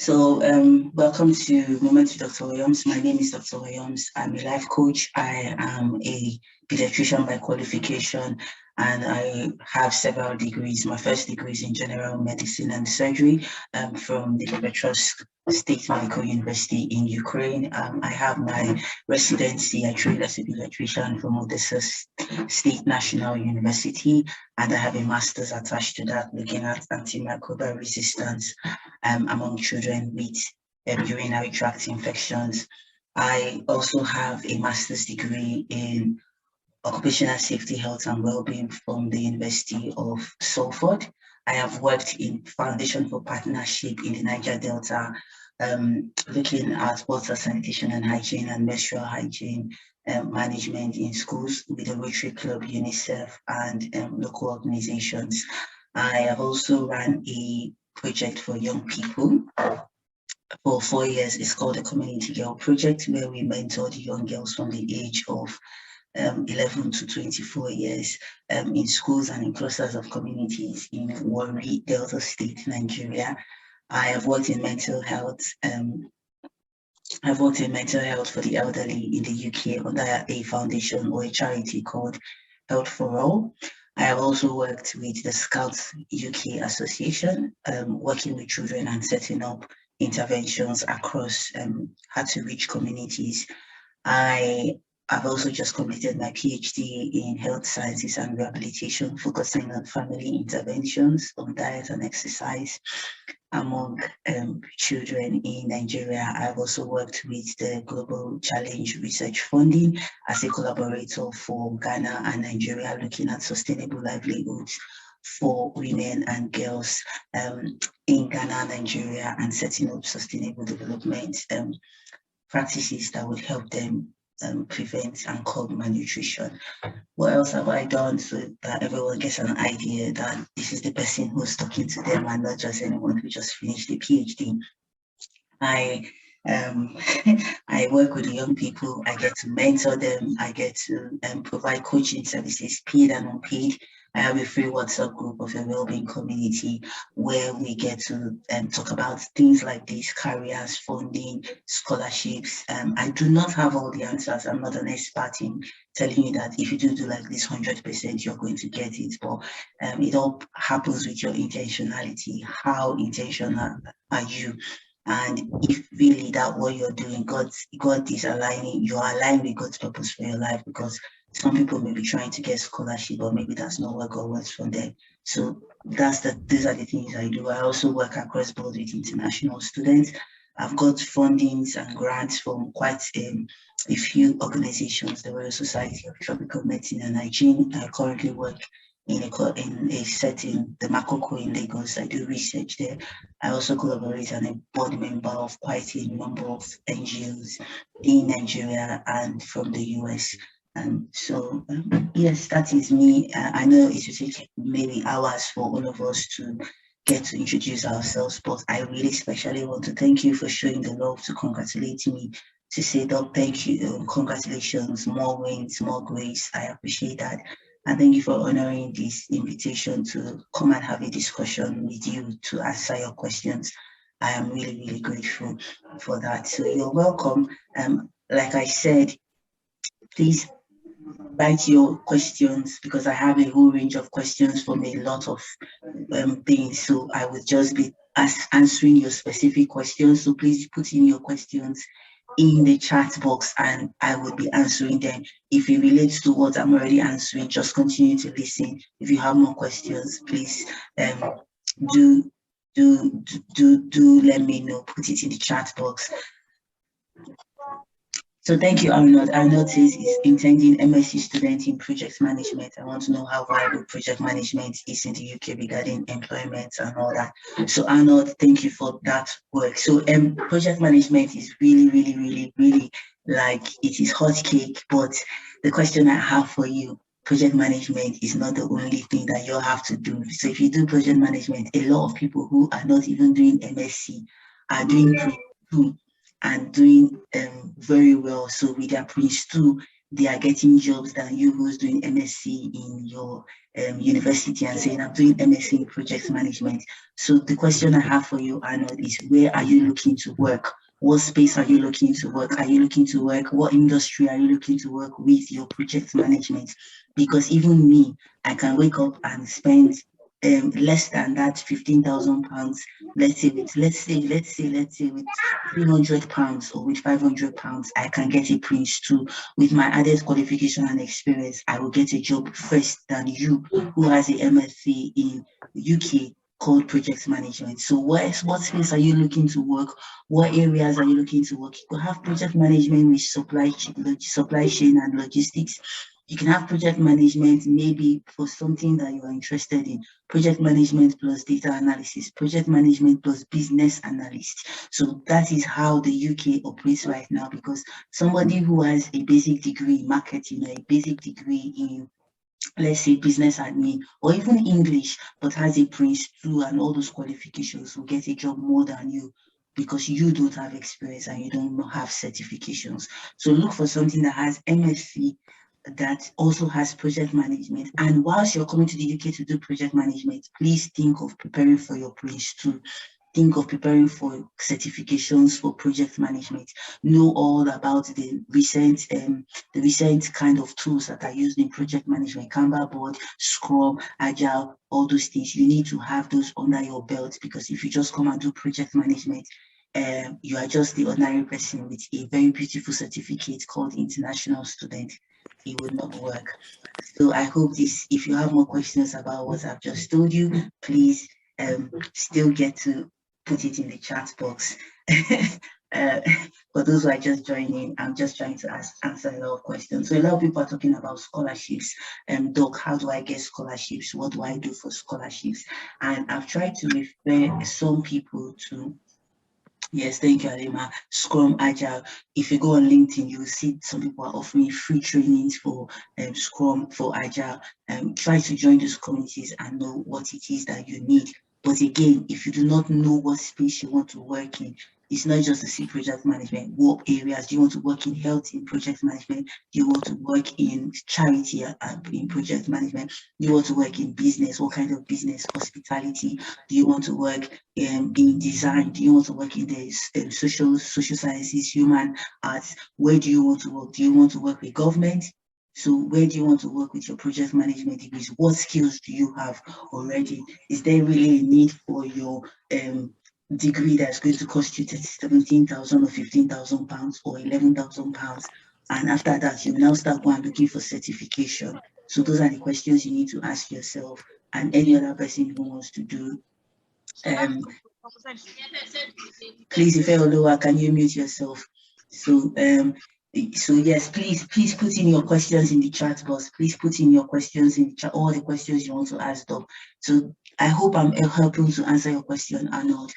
Welcome to Moment with Dr. Williams. My name is Dr. Williams. I'm a life coach. I am a pediatrician by qualification, and I have several degrees. My first degree is in general medicine and surgery from the Petrovsk State Medical University in Ukraine. I have my residency. I trained as a pediatrician from Odessa State National University, and I have a master's attached to that, looking at antimicrobial resistance among children with urinary tract infections. I also have a master's degree in occupational safety, health and well-being from the University of Salford. I have worked in Foundation for Partnership in the Niger Delta, looking at water sanitation and hygiene and menstrual hygiene management in schools with the Rotary Club, UNICEF, and local organizations. I have also run a project for young people for 4 years. It's called the Community Girl Project, where we mentor the young girls from the age of 11 to 24 years in schools and in clusters of communities in Warri, Delta State, Nigeria. I have worked in mental health. I've worked in mental health for the elderly in the UK under a foundation or a charity called Health for All. I have also worked with the Scouts UK Association, working with children and setting up interventions across hard-to-reach communities. I've also just completed my PhD in health sciences and rehabilitation, focusing on family interventions on diet and exercise among children in Nigeria. I've also worked with the Global Challenge Research Funding as a collaborator for Ghana and Nigeria, looking at sustainable livelihoods for women and girls in Ghana and Nigeria, and setting up sustainable development practices that would help them prevent and curb malnutrition. What else have I done so that everyone gets an idea that this is the person who's talking to them and not just anyone who just finished the PhD? I I work with the young people. I get to mentor them. I get to provide coaching services, paid and unpaid. I have a free WhatsApp group of a wellbeing community where we get to talk about things like this: careers, funding, scholarships. I do not have all the answers. I'm not an expert in telling you that if you do like this 100%, you're going to get it. But it all happens with your intentionality. How intentional are you? And if really that what you're doing, God is aligning, you're aligned with God's purpose for your life, because some people may be trying to get scholarship, but maybe that's not what God wants from them. So these are the things I do. I also work across board with international students. I've got fundings and grants from quite a few organizations, the Royal Society of Tropical Medicine and Hygiene. I currently work in a setting, the Makoko in Lagos. I do research there. I also collaborate and a board member of quite a number of NGOs in Nigeria and from the US. Yes, that is me. I know it will take maybe hours for all of us to get to introduce ourselves, but I really especially want to thank you for showing the love, to congratulate me, to say that thank you, congratulations, more wins, more grace. I appreciate that. And thank you for honoring this invitation to come and have a discussion with you to answer your questions. I am really, really grateful for that. So you're welcome. Like I said, please write your questions, because I have a whole range of questions from a lot of things. So I would just be answering your specific questions. So please put in your questions in the chat box and I would be answering them. If it relates to what I'm already answering, just continue to listen. If you have more questions, please do let me know. Put it in the chat box. So thank you, Arnold. Arnold says he's intending MSc student in project management. I want to know how viable project management is in the UK regarding employment and all that. So Arnold, thank you for that work. So project management is really like, it is hot cake. But the question I have for you, project management is not the only thing that you have to do. So if you do project management, a lot of people who are not even doing MSc are doing and doing very well. So with their Prince 2, they are getting jobs than you who's doing MSc in your university and saying, I'm doing MSc in project management. So the question I have for you, Arnold, is where are you looking to work? What space are you looking to work? Are you looking to work? What industry are you looking to work with your project management? Because even me, I can wake up and spend less than that £15,000. Let's say with £300 or with £500, I can get a Prince 2. With my added qualification and experience, I will get a job first than you who has a MSc in UK called project management. So what space are you looking to work? What areas are you looking to work? You could have project management with supply chain and logistics. You can have project management maybe for something that you are interested in. Project management plus data analysis, project management plus business analyst. So that is how the UK operates right now, because somebody who has a basic degree in marketing or a basic degree in, let's say, business admin or even English, but has a Prince 2 and all those qualifications will get a job more than you, because you don't have experience and you don't have certifications. So look for something that has MSc, that also has project management. And whilst you're coming to the UK to do project management, please think of preparing for your Prince 2. Think of preparing for certifications for project management. Know all about the recent kind of tools that are used in project management: Kanban board, Scrum, Agile, all those things. You need to have those under your belt, because if you just come and do project management, you are just the ordinary person with a very beautiful certificate called international student. It will not work. So I hope this, if you have more questions about what I've just told you, please still get to put it in the chat box. For those who are just joining, I'm just trying to answer a lot of questions. So a lot of people are talking about scholarships. Doc, how do I get scholarships? What do I do for scholarships? And I've tried to refer some people to, yes, thank you, Alima, Scrum, Agile. If you go on LinkedIn, you'll see some people are offering free trainings for Scrum, for Agile. Try to join those communities and know what it is that you need. But again, if you do not know what space you want to work in, it's not just to see project management. What areas do you want to work in? Health in project management? Do you want to work in charity in project management? Do you want to work in business? What kind of business? Hospitality? Do you want to work in design? Do you want to work in the social sciences, human arts? Where do you want to work? Do you want to work with government? So where do you want to work with your project management degrees? What skills do you have already? Is there really a need for your degree that's going to cost you 17,000 or 15,000 pounds or 11,000 pounds? And after that, you now start going looking for certification. So those are the questions you need to ask yourself and any other person who wants to do. Please, if you're can you mute yourself? So yes, please put in your questions in the chat box. Please put in your questions in the chat, all the questions you want to ask them. So I hope I'm helping to answer your question, Arnold.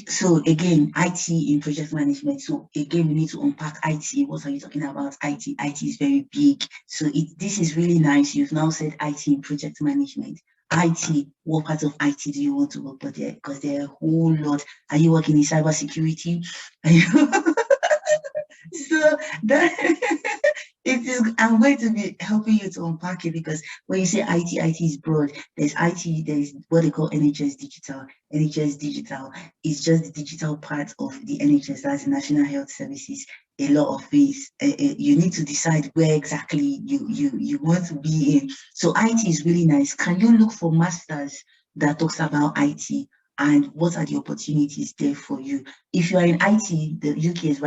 So again, IT in project management. So again, we need to unpack IT. What are you talking about? IT is very big. So this is really nice. You've now said IT in project management. IT, what part of IT do you want to work with there? Because there are a whole lot. Are you working in cybersecurity? So that I'm going to be helping you to unpack it, because when you say IT is broad. There's IT, there's what they call NHS Digital. NHS Digital is just the digital part of the NHS, that's the National Health Services. A lot of these, you need to decide where exactly you want to be in. So IT is really nice. Can you look for masters that talks about IT? And what are the opportunities there for you? If you are in IT, the UK is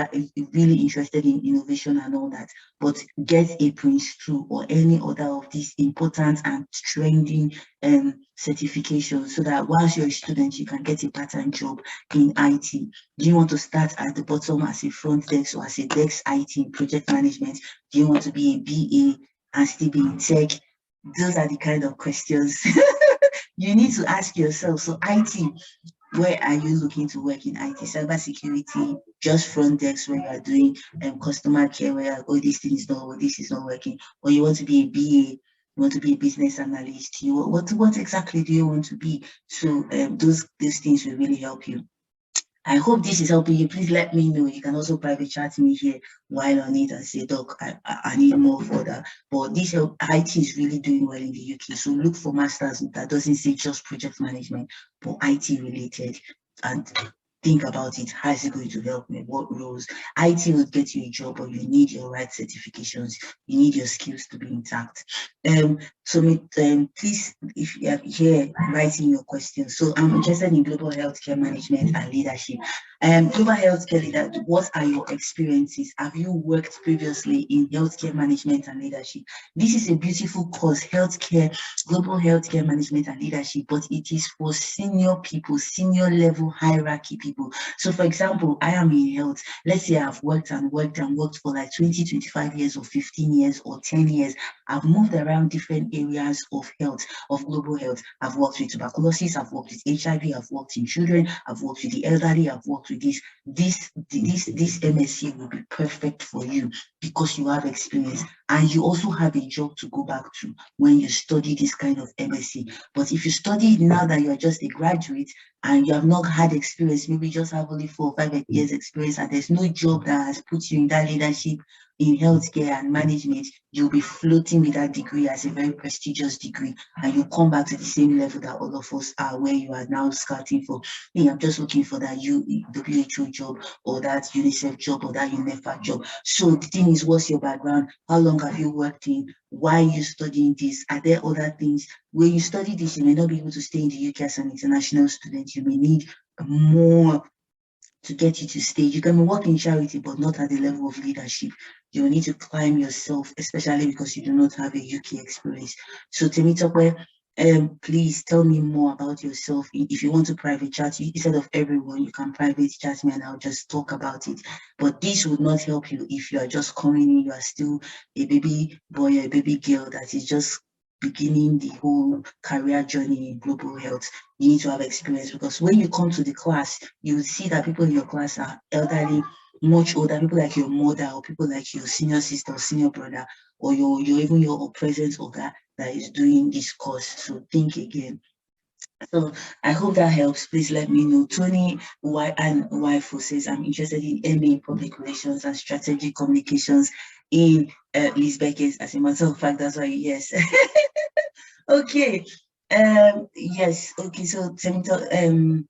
really interested in innovation and all that, but get a Prince 2 or any other of these important and trending certifications, so that whilst you're a student, you can get a part-time job in IT. Do you want to start at the bottom as a front desk or as a desk IT in project management? Do you want to be a BA and still be in tech? Those are the kind of questions you need to ask yourself. So IT, where are you looking to work in IT? Cybersecurity, just front desk where you are doing customer care, where this thing is not, this is not working, or you want to be a BA, you want to be a business analyst, what exactly do you want to be? So those things will really help you. I hope this is helping you. Please let me know. You can also private chat me here while on it and say, Doc, I need more for that. But this IT is really doing well in the UK. So look for masters that doesn't say just project management, but IT related. And think about it. How is it going to help me? What roles? IT will get you a job, but you need your right certifications. You need your skills to be intact. So please, if you are here, write in your questions. So I'm interested in global healthcare management and leadership. Global healthcare leader, what are your experiences? Have you worked previously in healthcare management and leadership? This is a beautiful course, healthcare, global healthcare management and leadership, but it is for senior people, senior level hierarchy people. So for example, I am in health. Let's say I've worked for like 20, 25 years or 15 years or 10 years. I've moved around different areas of health, of global health. I've worked with tuberculosis, I've worked with HIV, I've worked in children, I've worked with the elderly, I've worked with this. This MSc will be perfect for you because you have experience and you also have a job to go back to when you study this kind of MSc. But if you study it now that you're just a graduate and you have not had experience, maybe just have only 4 or 5 years experience and there's no job that has put you in that leadership in healthcare and management, you'll be floating with that degree as a very prestigious degree, and you come back to the same level that all of us are, where you are now scouting for, hey, I'm just looking for that WHO job or that UNICEF job or that UNEFA job. So the thing is, what's your background? How long have you worked in? Why are you studying this? Are there other things? When you study this, you may not be able to stay in the UK as an international student. You may need more to get you to stay. You can work in charity, but not at the level of leadership. You will need to climb yourself, especially because you do not have a UK experience. So Temitope, please tell me more about yourself. If you want to private chat, instead of everyone, you can private chat me and I'll just talk about it. But this would not help you if you are just coming in, you are still a baby boy or a baby girl that is just beginning the whole career journey in global health. You need to have experience, because when you come to the class, you will see that people in your class are elderly, much older, people like your mother or people like your senior sister or senior brother, or even your present oga that is doing this course. So think again. So I hope that helps. Please let me know. Tony Wifo says, I'm interested in MA in public relations and strategic communications in Liz Beckett. As a matter of fact, that's why, yes. Okay. Yes. Okay. So Tony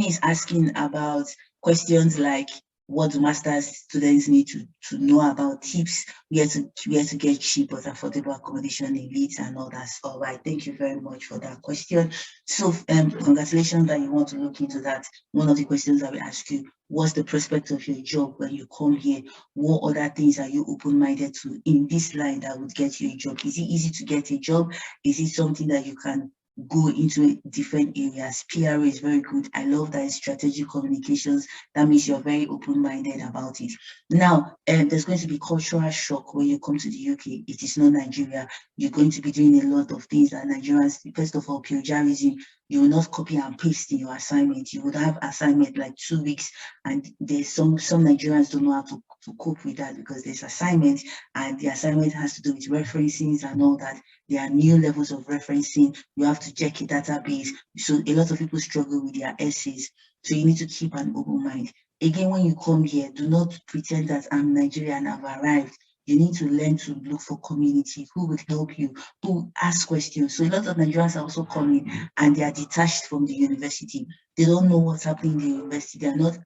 is asking about questions like, what do master's students need to know about, tips, where to get cheap but affordable accommodation in Leeds and all that. All right. Thank you very much for that question. So congratulations that you want to look into that. One of the questions I will ask you, what's the prospect of your job when you come here? What other things are you open-minded to in this line that would get you a job? Is it easy to get a job? Is it something that you can go into different areas? PRO is very good. I love that. Strategic communications. That means you're very open-minded about it. Now, there's going to be cultural shock when you come to the UK. It is not Nigeria. You're going to be doing a lot of things that Nigerians, first of all, plagiarism. You will not copy and paste in your assignment. You would have assignment like 2 weeks, and there's some Nigerians don't know how to cope with that, because there's assignment and the assignment has to do with referencing and all that. There are new levels of referencing. You have to check a database. So a lot of people struggle with their essays. So you need to keep an open mind. Again, when you come here, do not pretend that I'm Nigerian, I've arrived. You need to learn to look for community who would help you, who ask questions. So a lot of Nigerians are also coming and they are detached from the university. They don't know what's happening in the university. They are not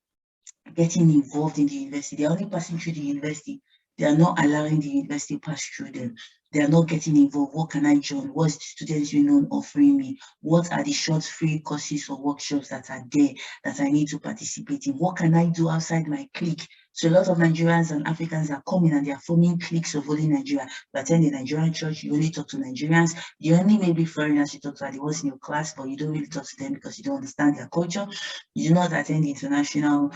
getting involved in the university. They're only passing through the university. They are not allowing the university pass through them. They are not getting involved. What can I join? What's the Students Union offering me? What are the short free courses or workshops that are there that I need to participate in? What can I do outside my clique? So a lot of Nigerians and Africans are coming and they are forming cliques of only Nigeria. You attend the Nigerian church, you only talk to Nigerians. You only maybe foreigners you talk to are the ones in your class, but you don't really talk to them because you don't understand their culture. You do not attend the international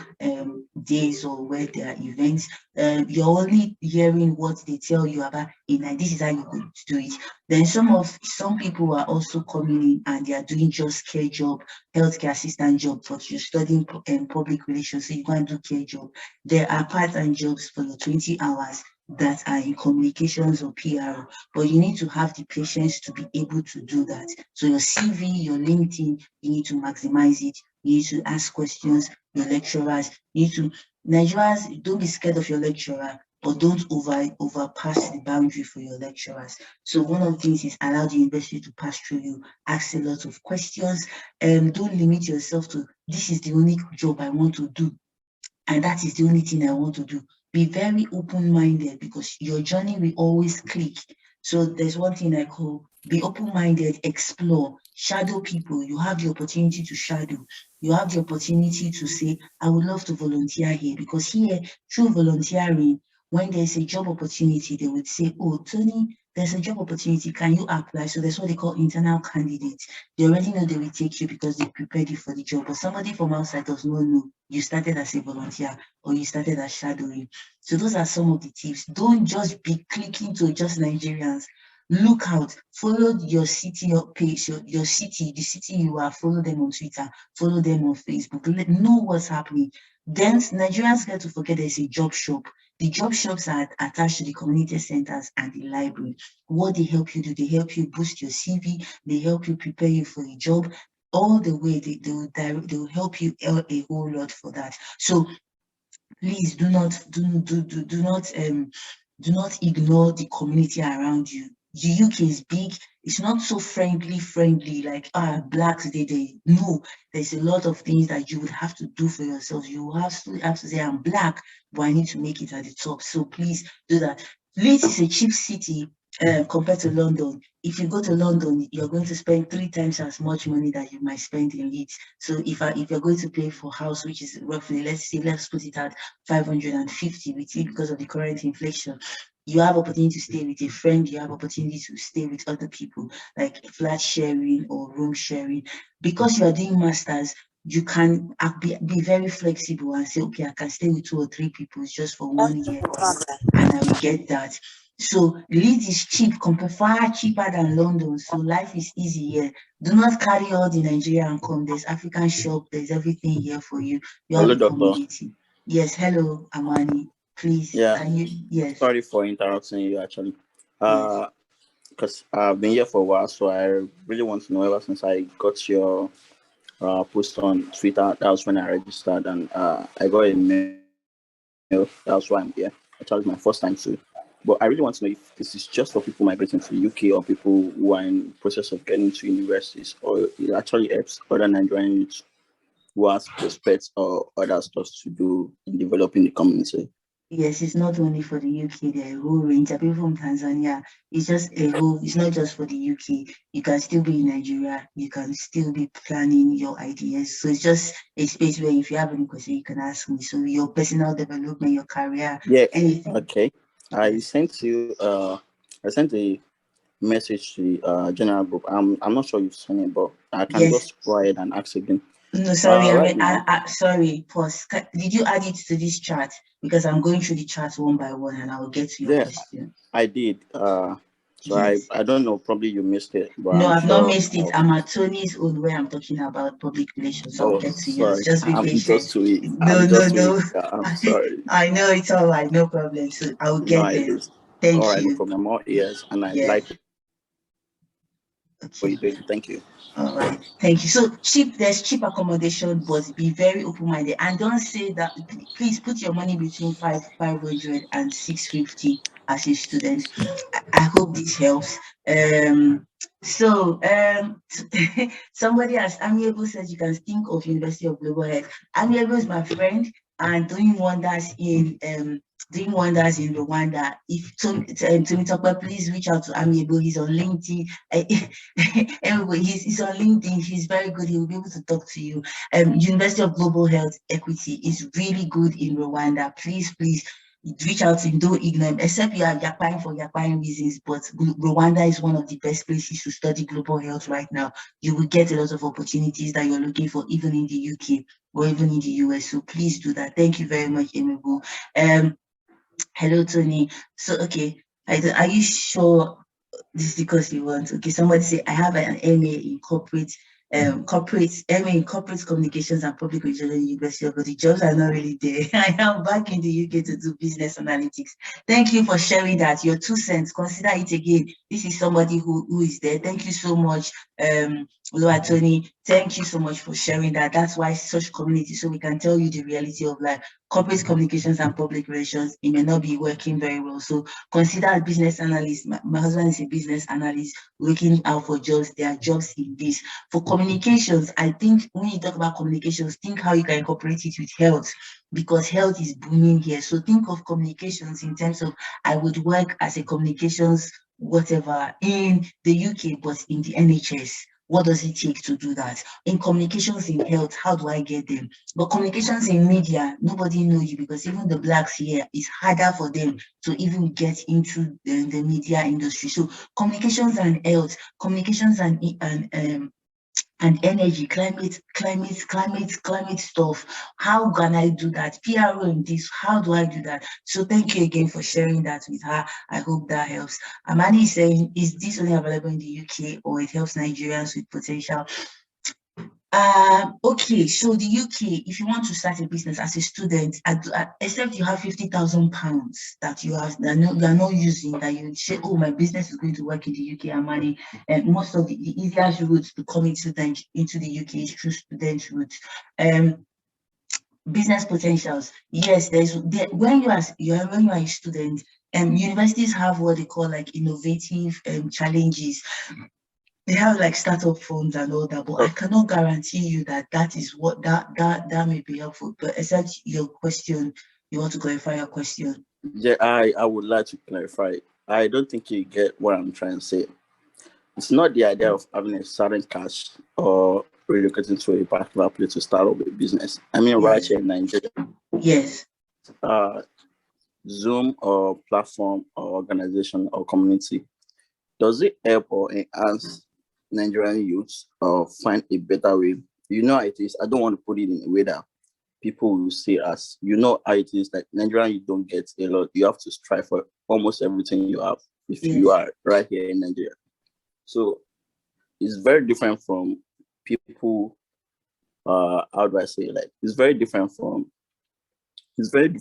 days or where there are events. You're only hearing what they tell you about, this is how you could do it. Then some people are also coming in and they are doing just care job, healthcare assistant job, but you're studying public relations, so you go and do care job. There are part-time jobs for your 20 hours that are in communications or PR, but you need to have the patience to be able to do that. So your CV, your LinkedIn, you need to maximize it. You need to ask questions. Your lecturers, you need to, Nigerians, don't be scared of your lecturer, but don't overpass the boundary for your lecturers. So one of the things is allow the university to pass through you, ask a lot of questions, don't limit yourself to this is the only job I want to do, and that is the only thing I want to do. Be very open-minded because your journey will always click. So there's one thing I call be open-minded, explore, shadow people. You have the opportunity to shadow. You have the opportunity to say, I would love to volunteer here, because here, through volunteering, when there's a job opportunity, they would say, oh, Tony, there's a job opportunity, can you apply? So that's what they call internal candidates. They already know they will take you because they prepared you for the job. But somebody from outside does not know you started as a volunteer or you started as shadowing. So those are some of the tips. Don't just be clicking to just Nigerians. Look out, follow your city page, your city, the city you are, follow them on Twitter, follow them on Facebook, know what's happening. Then Nigerians get to forget there's a job shop. The job shops are attached to the community centers and the library. What they help you do, they help you boost your CV, they help you prepare you for a job. All the way, they will help you a whole lot for that. So please do not ignore the community around you. The UK is big. It's not so friendly like blacks they no. There's a lot of things that you would have to do for yourself. You will have to say I'm black, but I need to make it at the top. So please do that. Leeds is a cheap city compared to London. If you go to London, you're going to spend 3 times as much money that you might spend in Leeds. So if you're going to pay for house, which is roughly, let's put it at 550 with it because of the current inflation, you have opportunity to stay with a friend, you have opportunity to stay with other people, like flat sharing or room sharing. Because you are doing masters, you can be very flexible and say, okay, I can stay with 2 or 3 people just for 1 year, and I will get that. So Leeds is cheap, far cheaper than London. So life is easy here. Do not carry all the Nigerian come. There's African shop. There's everything here for you. You have Hello, the doctor. community. Yes, hello, Amani. Please, Yeah, can you? Yes, sorry for interrupting you actually. yes, Because I've been here for a while, so I really want to know ever since I got your post on Twitter. That was when I registered, and I got a mail. That's why I'm here. Actually, it's my first time too. But I really want to know if this is just for people migrating to the UK or people who are in process of getting to universities, or it actually helps other Nigerian youths who has prospects or other stuff to do in developing the community. yes. It's not only for the UK. There are a whole range of people from Tanzania. It's just a whole. It's not just for the UK. You can still be in Nigeria. You can still be planning your ideas. So it's just a space where if you have any question, you can ask me. So your personal development, your career, Yeah. anything. Okay. I Yes. sent you. I sent a message to the general group. I'm not sure you've seen it, but I can Yes. just go ahead and ask again. No, sorry. Right now, Sorry. Pause. Did you add it to this chat? Because I'm going through the chat one by one, and I will get to your yeah, question. I did. So Yes. I don't know. Probably you missed it, but No, I'm I've not sure. missed it. I'm at Tony's own where I'm talking about public relations. So I'll Oh, get to yours. sorry. Just be I'm patient. just weak. No, I'm no, just weak. no. I'm sorry. I know it's all right. No problem. So I'll No, get I there. lose. All Thank right, no you. problem. More ears, and I Yes. like what you're Okay. doing. Thank you. All right, thank you. So there's cheap accommodation, but be very open-minded and don't say that. Please put your money between 500 and 650 as a student. I hope this helps. So somebody as Amiable says you can think of University of Global Health. Amiable is my friend and doing wonders in Rwanda. If Tokwe, please reach out to Amiable. He's on LinkedIn. Anyway, he's on LinkedIn. He's very good. He will be able to talk to you. University of Global Health Equity is really good in Rwanda. Please reach out to him. Don't ignore him, except you're applying for applying reasons. But Rwanda is one of the best places to study global health right now. You will get a lot of opportunities that you're looking for, even in the UK or even in the US. So please do that. Thank you very much, Emibu. Hello, Tony. So, okay, are you sure this is because you want? Okay, somebody say, I have an MA in corporate corporate communications and public relations in the University, but the jobs are not really there. I am back in the UK to do business analytics. Thank you for sharing that. Your 2 cents. Consider it again. This is somebody who is there. Thank you so much, Loa Tony. Thank you so much for sharing that. That's why such community, so we can tell you the reality of life. Corporate communications and public relations, it may not be working very well. So consider a business analyst. My husband is a business analyst looking out for jobs. There are jobs in this. For communications, I think when you talk about communications, think how you can incorporate it with health, because health is booming here. So think of communications in terms of, I would work as a communications whatever in the UK, but in the NHS. What does it take to do that? In communications in health, how do I get them? But communications in media, nobody knows you, because even the blacks here, it's harder for them to even get into the media industry. So communications and health, communications and energy, climate stuff. How can I do that? PRO in this, how do I do that? So thank you again for sharing that with her. I hope that helps. Amani is saying, is this only available in the UK, or it helps Nigerians with potential? Okay, so the UK, if you want to start a business as a student, except you have £50,000 that you are not using, that you say, oh, my business is going to work in the UK and money, and most of the easiest route to come into the UK is through student route. Business potentials, yes, when you are a student, universities have what they call like innovative challenges. They have like startup funds and all that, but I cannot guarantee you that is what that may be helpful. But except your question, you want to clarify your question? Yeah, I would like to clarify. I don't think you get what I'm trying to say. It's not the idea of having a certain cash or relocating to a particular place to start up a business. I mean, right here in Nigeria. Yes. Zoom or platform or organization or community, does it help or enhance Nigerian youths or find a better way? You know how it is. I don't want to put it in a way that people will see as, you know how it is, like Nigerian, you don't get a lot. You have to strive for almost everything you have if you are right here in Nigeria. So it's very different from people, how do I say, like, it's very different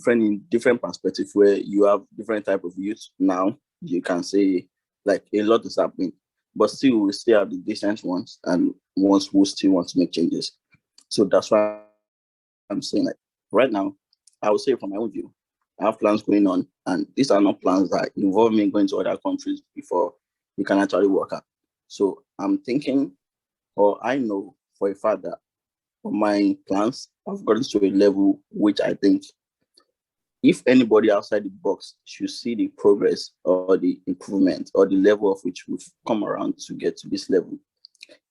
in different perspectives, where you have different type of youth. Now you can say like a lot is happening, but still we still have the decent ones and ones who still want to make changes. So that's why I'm saying, like, right now, I would say from my own view, I have plans going on, and these are not plans that involve me going to other countries before you can actually work out. So I'm thinking, or I know for a fact that my plans have gotten to a level which I think if anybody outside the box should see the progress or the improvement or the level of which we've come around to get to this level,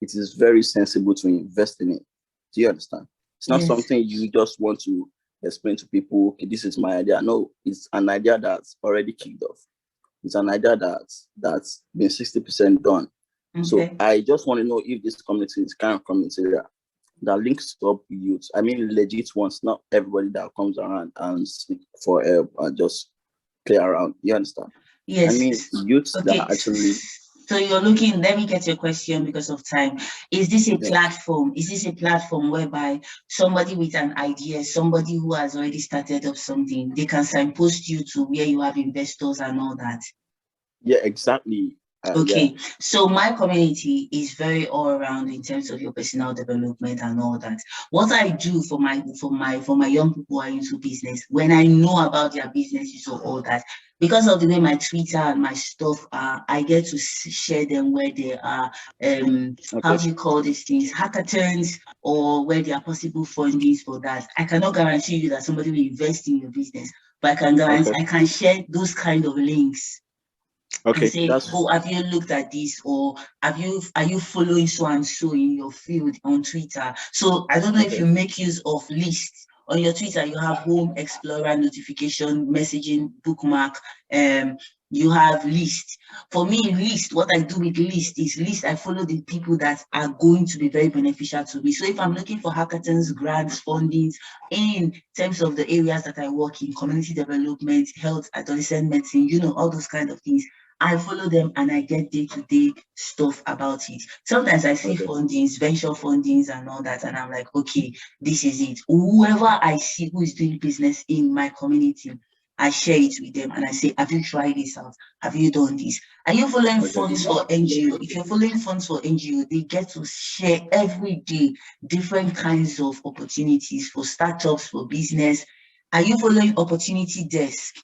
it is very sensible to invest in it. Do you understand? It's not something you just want to explain to people, okay, this is my idea. No, it's an idea that's already kicked off. It's an idea that's been 60% done. Okay. So I just want to know if this community is kind of community that links up youth. I mean, legit ones, not everybody that comes around and seek for help and just play around. You understand? Yes. I mean, youths that actually. So you're looking, let me get your question because of time. Is this a platform? Is this a platform whereby somebody with an idea, somebody who has already started up something, they can signpost you to where you have investors and all that? Yeah, exactly. Okay, so my community is very all around in terms of your personal development and all that. What I do for my young people who are into business, when I know about their businesses or all that, because of the way my Twitter and my stuff are, I get to share them where they are, how do you call these things, hackathons, or where there are possible fundings for that. I cannot guarantee you that somebody will invest in your business, but I can guarantee I can share those kind of links. Okay. And say, oh, have you looked at this, or are you following so and so in your field on Twitter? So I don't know if you make use of lists on your Twitter. You have Home Explorer, notification, messaging, bookmark. You have list. For me, list. What I do with list is I follow the people that are going to be very beneficial to me. So if I'm looking for hackathons, grants, fundings in terms of the areas that I work in, community development, health, adolescent medicine, all those kind of things, I follow them and I get day-to-day stuff about it. Sometimes I see fundings, venture fundings and all that, and I'm like, okay, this is it. Whoever I see who is doing business in my community, I share it with them and I say, have you tried this out? Have you done this? Are you following funds for NGO? If you're following funds for NGO, they get to share every day different kinds of opportunities for startups, for business. Are you following Opportunity Desk?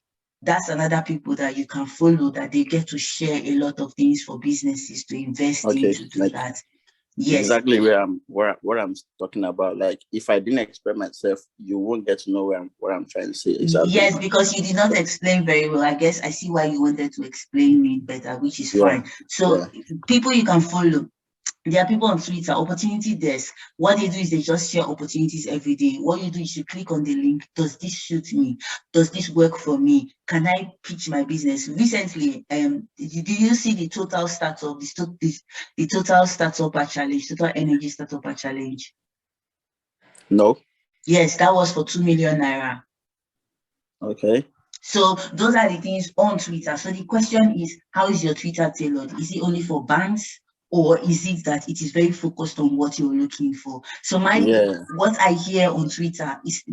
That's another people that you can follow, that they get to share a lot of things for businesses to invest in, to do that. Yes. Exactly what I'm talking about. Like, if I didn't explain myself, you won't get to know what I'm trying to say. Exactly. Yes, because you did not explain very well. I guess I see why you wanted to explain it better, which is fine. So people you can follow. There are people on Twitter, Opportunity Desk. What they do is they just share opportunities every day. What you do is you click on the link. Does this suit me? Does this work for me? Can I pitch my business? Recently, did you see the Total Startup, the Total Startup Challenge, Total Energy Startup Challenge? No. Yes, that was for 2 million naira. Okay. So those are the things on Twitter. So the question is, how is your Twitter tailored? Is it only for banks? Or is it that it is very focused on what you're looking for? So what I hear on Twitter is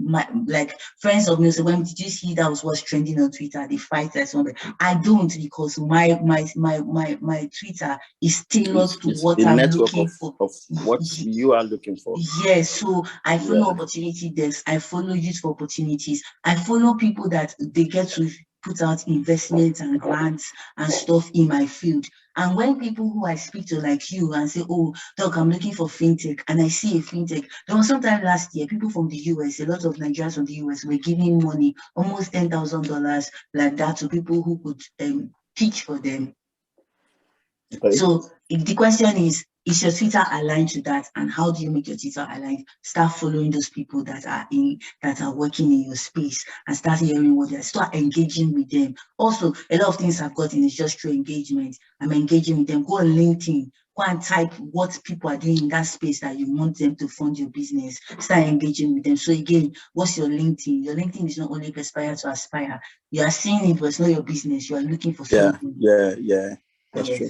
like friends of mine say, when did you see that was trending on Twitter? The fight that's on there. I don't, because my Twitter is tailored to what I'm looking for. Of what you are looking for. Yes, so I follow Opportunity Desk. I follow Youth for Opportunities. I follow people that they get to put out investments and grants and stuff in my field. And when people who I speak to, like you, and say, oh, Doc, I'm looking for fintech, and I see a fintech. There was sometime last year, people from the US, a lot of Nigerians from the US were giving money, almost $10,000 like that, to people who could teach for them. Okay. So the question is your Twitter aligned to that? And how do you make your Twitter aligned? Start following those people that are working in your space, and start hearing what they're, start engaging with them. Also, a lot of things I've gotten is just through engagement. I'm engaging with them. Go on LinkedIn, go and type what people are doing in that space that you want them to fund your business. Start engaging with them. So again, what's your LinkedIn? Your LinkedIn is not only Perspire to Aspire. You are seeing it, but it's not your business. You are looking for something. Yeah. That's true.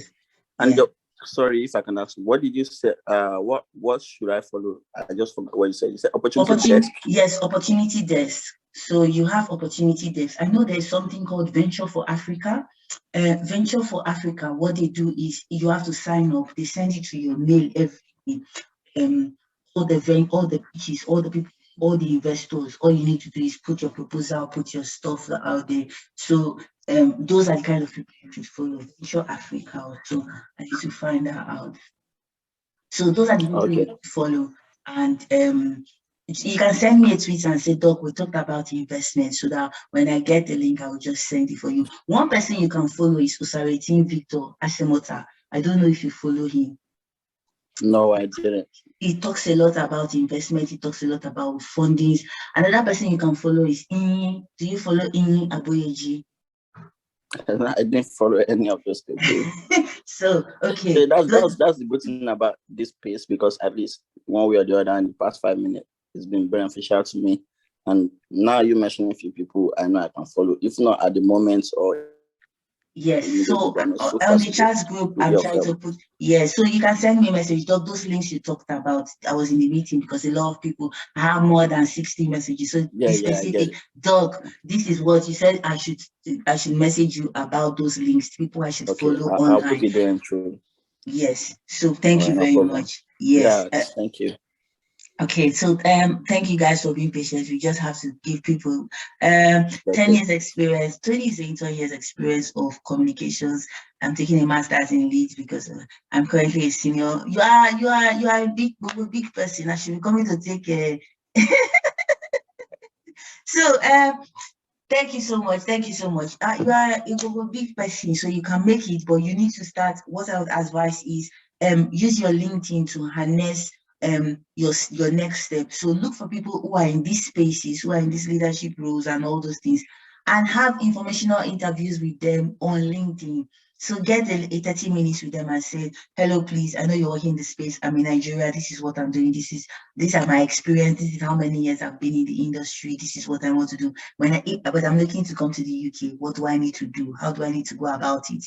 And sorry if I can ask, what did you say? What should I follow? I just forgot what you said. You said Opportunity Desk? Yes, Opportunity Desk. So you have Opportunity Desk. I know there's something called Venture for Africa. Venture for Africa, what they do is you have to sign up. They send it to your mail every day. All the pitches, all the people, all the investors, all you need to do is put your proposal, put your stuff out there. So those are the kind of people you should follow. Venture Africa, so I need to find that out. So those are the people you follow. And you can send me a tweet and say, Doc, we talked about investment, so that when I get the link, I will just send it for you. One person you can follow is Usaretin Victor Asemota. I don't know if you follow him. No, I didn't. He talks a lot about investment. He talks a lot about fundings. Another person you can follow is Inyi. Do you follow Inyi Aboyeji? I didn't follow any of those people. So, okay. So that's the good thing about this space, because at least one way or the other in the past 5 minutes, it's been beneficial to me. And now you mentioned a few people I know I can follow, if not at the moment or. Yes, so on the chat group, I'm trying to put, so you can send me a message, Doc, those links you talked about. I was in the meeting because a lot of people have more than 60 messages. So specific, Doc, this is what you said, I should message you about those links, people I should follow online. I'll put it there, true. Yes, so thank you very much. Yes. Thank you. Okay, so thank you guys for being patient. We just have to give people 10 years experience, 20 years experience of communications. I'm taking a master's in leads because I'm currently a senior. You are a big person. I should be coming to take a so thank you so much. Thank you so much. You are a big person, so you can make it, but you need to start. What I would advise is use your LinkedIn to harness your next step. So look for people who are in these spaces, who are in these leadership roles and all those things, and have informational interviews with them on LinkedIn. So get a 30 minutes with them and say, hello, please, I know you're working in the space. I'm in Nigeria. This is what I'm doing. These are my experience. This is how many years I've been in the industry. This is what I want to do. But I'm looking to come to the UK. What do I need to do? How do I need to go about it?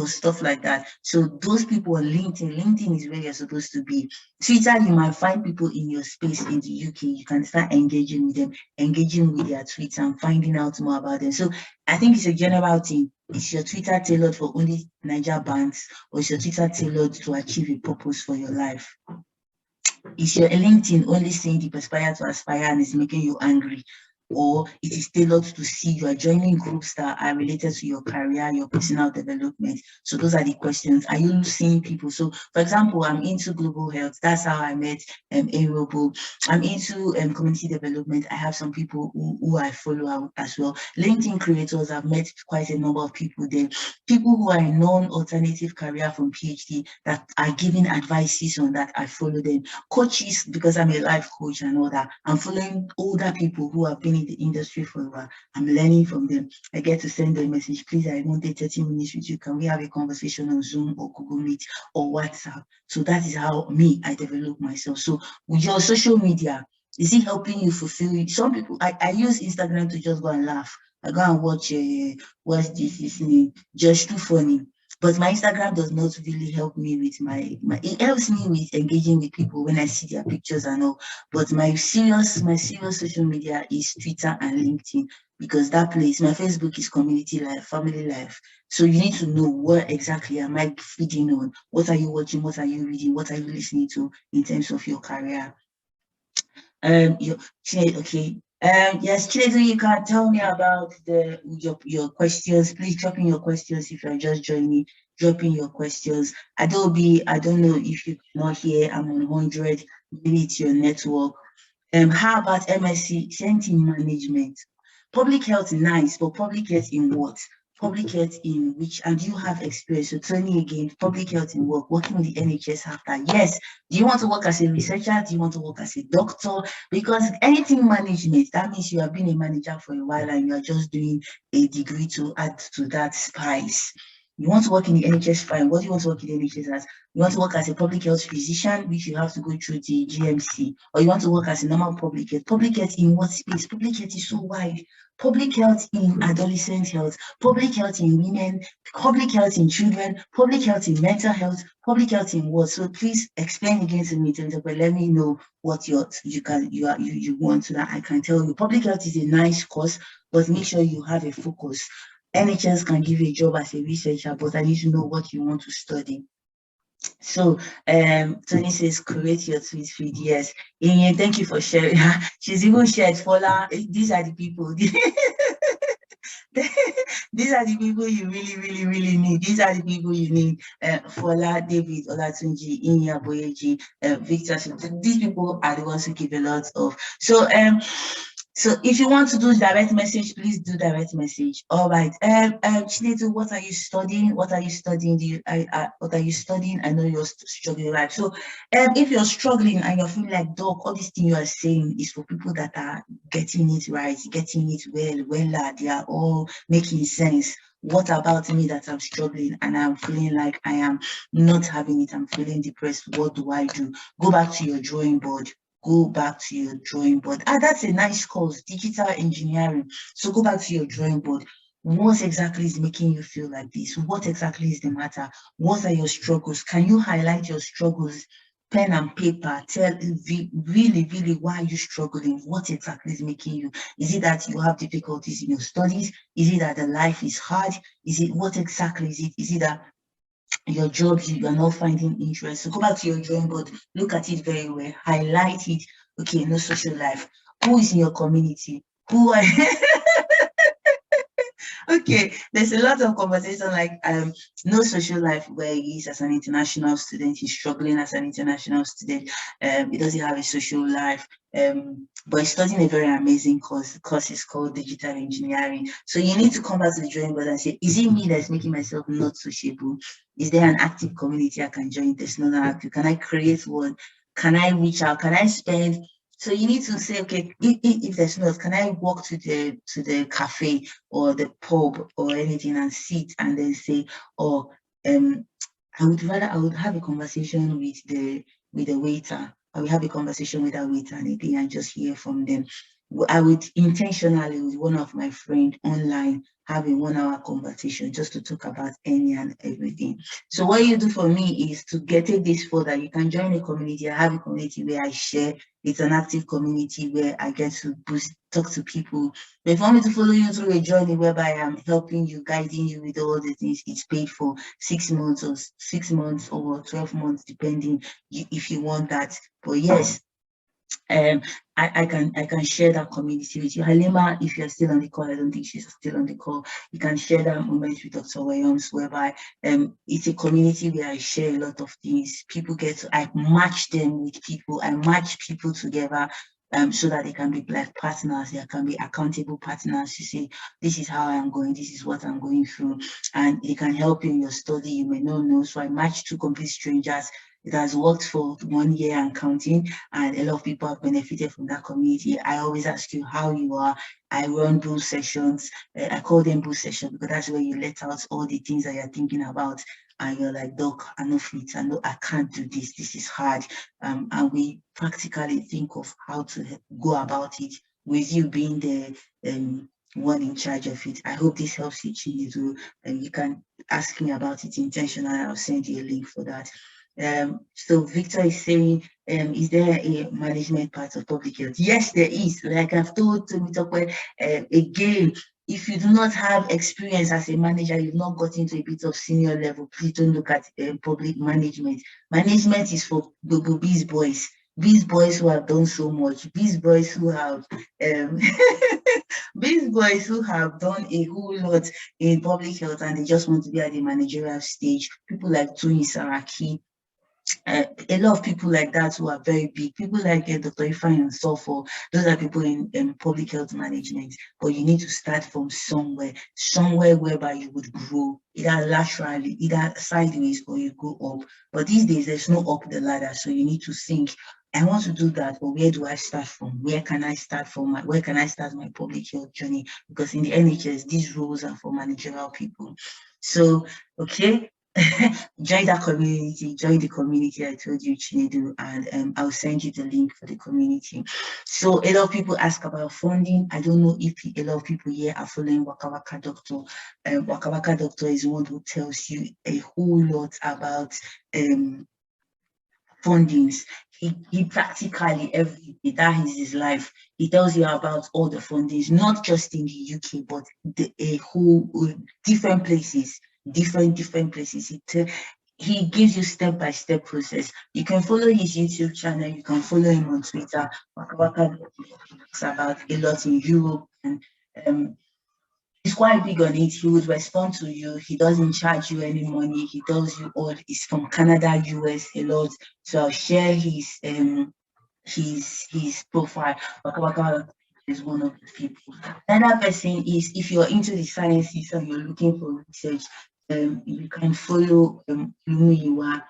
Stuff like that. So those people on LinkedIn is where you're supposed to be. Twitter, you might find people in your space in the UK. You can start engaging with them, engaging with their tweets and finding out more about them. So I think it's a general thing. Is your Twitter tailored for only Niger bands, or is your Twitter tailored to achieve a purpose for your life? Is your LinkedIn only saying the perspire to aspire and is making you angry? Or it is tailored to see you are joining groups that are related to your career, your personal development? So those are the questions. Are you seeing people? So for example, I'm into global health. That's how I met Arobo. I'm into community development. I have some people who I follow as well. LinkedIn creators, I've met quite a number of people there. People who are in non-alternative career from PhD that are giving advices on that, I follow them. Coaches, because I'm a life coach and all that, I'm following older people who have been in the industry for a while. I'm learning from them. I get to send them a message, please, I want a 30 minutes with you. Can we have a conversation on Zoom or Google Meet or WhatsApp? So that is how I develop myself. So with your social media, is it helping you fulfill it? Some people, I use Instagram to just go and laugh. I go and watch what's this name, Just Too Funny. But my Instagram does not really help me with it helps me with engaging with people when I see their pictures and all. But my serious social media is Twitter and LinkedIn, because that place, my Facebook is community life, family life. So you need to know what exactly am I feeding on? What are you watching? What are you reading? What are you listening to in terms of your career? Okay. Yes, Chinedu, you can tell me about your questions. Please drop in your questions if you're just joining. Drop in your questions. Adobe, I don't know if you cannot hear. I'm on 100. Maybe it's your network. How about MSc Center Management? Public health, nice, but public health in what? Public health in which, and you have experience. So Tony again, public health in work, working with the NHS after. Yes. Do you want to work as a researcher? Do you want to work as a doctor? Because anything management, that means you have been a manager for a while and you are just doing a degree to add to that spice. You want to work in the NHS, fine. What do you want to work in the NHS as? You want to work as a public health physician, which you have to go through the GMC, or you want to work as a normal public health. Public health in what space? Public health is so wide. Public health in adolescent health, public health in women, public health in children, public health in mental health, public health in what? So please explain again to me, but let me know what you want so that I can tell you. Public health is a nice course, but make sure you have a focus. NHS can give you a job as a researcher, but I need to know what you want to study. So Tony says create your tweet feed. Yes. Inye, thank you for sharing. She's even shared Fola. These are the people. These are the people you really need. These are the people you need. Fola, David, Olatunji, Inya, Boyeji, Victor. So these people are the ones who give a lot of. So if you want to do direct message, please do direct message. All right. Chinedu, what are you studying? What are you studying? What are you studying? I know you're struggling, right? So if you're struggling and you're feeling like, dog, all these things you are saying is for people that are getting it right, getting it well, they are all making sense. What about me that I'm struggling and I'm feeling like I am not having it? I'm feeling depressed. What do I do? Go back to your drawing board. Go back to your drawing board. That's a nice course, digital engineering. So go back to your drawing board. What exactly is making you feel like this? What exactly is the matter? What are your struggles? Can you highlight your struggles? Pen and paper, tell really why are you struggling? What exactly is making you? Is it that you have difficulties in your studies? Is it that the life is hard? What exactly is it? Is it that your jobs you are not finding interest? So go back to your drawing board, look at it very well, highlight it. Okay, no social life. Who is in your community? Who are okay, there's a lot of conversation like no social life where he is as an international student, he's struggling as an international student, he doesn't have a social life, but he's studying a very amazing course. The course is called digital engineering. So you need to come back to the drawing board and say, is it me that's making myself not sociable? Is there an active community I can join? There's not active. Can I create one? Can I reach out? Can I spend So you need to say, okay, if there's not, can I walk to the cafe or the pub or anything and sit and then say, oh, I would have a conversation with the waiter. I will have a conversation with that waiter and anything and just hear from them. I would intentionally with one of my friends online have a 1 hour conversation just to talk about any and everything. So what you do for me is to take this further. You can join a community. I have a community where I share. It's an active community where I get to talk to people. But if you want me to follow you through a journey whereby I'm helping you, guiding you with all the things, it's paid for 6 months or 12 months, depending if you want that. But yes, I can share that community with you. Halima, if you're still on the call, I don't think she's still on the call. You can share that moment with Dr. Williams, whereby it's a community where I share a lot of things. People I match them with people. I match people together. So that they can be like partners, they can be accountable partners to say, this is how I'm going, this is what I'm going through, and they can help you in your study. You may not know. So I match two complete strangers. It has worked for 1 year and counting, and a lot of people have benefited from that community. I always ask you how you are. I run boost sessions. I call them boost sessions because that's where you let out all the things that you're thinking about. And you're like, Doc, I know fit, I can't do this. This is hard. And we practically think of how to go about it with you being the one in charge of it. I hope this helps you, Chinedu. And you can ask me about it intentionally. I'll send you a link for that. So Victor is saying, is there a management part of public health? Yes, there is. Like I've told Temitope, again, if you do not have experience as a manager, you've not got into a bit of senior level, please don't look at public management. Management is for these boys. These boys who have done so much, these boys who have these boys who have done a whole lot in public health and they just want to be at the managerial stage. People like Tony Saraki, a lot of people like that who are very big, people like Dr. Ifeanyi and so forth, those are people in public health management. But you need to start from somewhere whereby you would grow, either laterally, either sideways, or you go up. But these days, there's no up the ladder, so you need to think, I want to do that, but where do I start from? Where can I start my public health journey? Because in the NHS, these roles are for managerial people. So, okay, join that community, join the community I told you, Chinedu, and I'll send you the link for the community. So a lot of people ask about funding. I don't know if a lot of people here are following Waka Waka Doctor. Waka Waka Doctor is one who tells you a whole lot about fundings. He practically every day, that is his life. He tells you about all the fundings, not just in the UK, but a whole different places, different places. He gives you step-by-step process. You can follow his YouTube channel. You can follow him on Twitter. Waka Waka talks about a lot in Europe, and he's quite big on it. He would respond to you. He doesn't charge you any money. He tells you all. He's from Canada, US a lot. So I'll share his profile. Waka Waka is one of the people. Another person is, if you're into the sciences and you're looking for research, you can follow Olumuyiwa,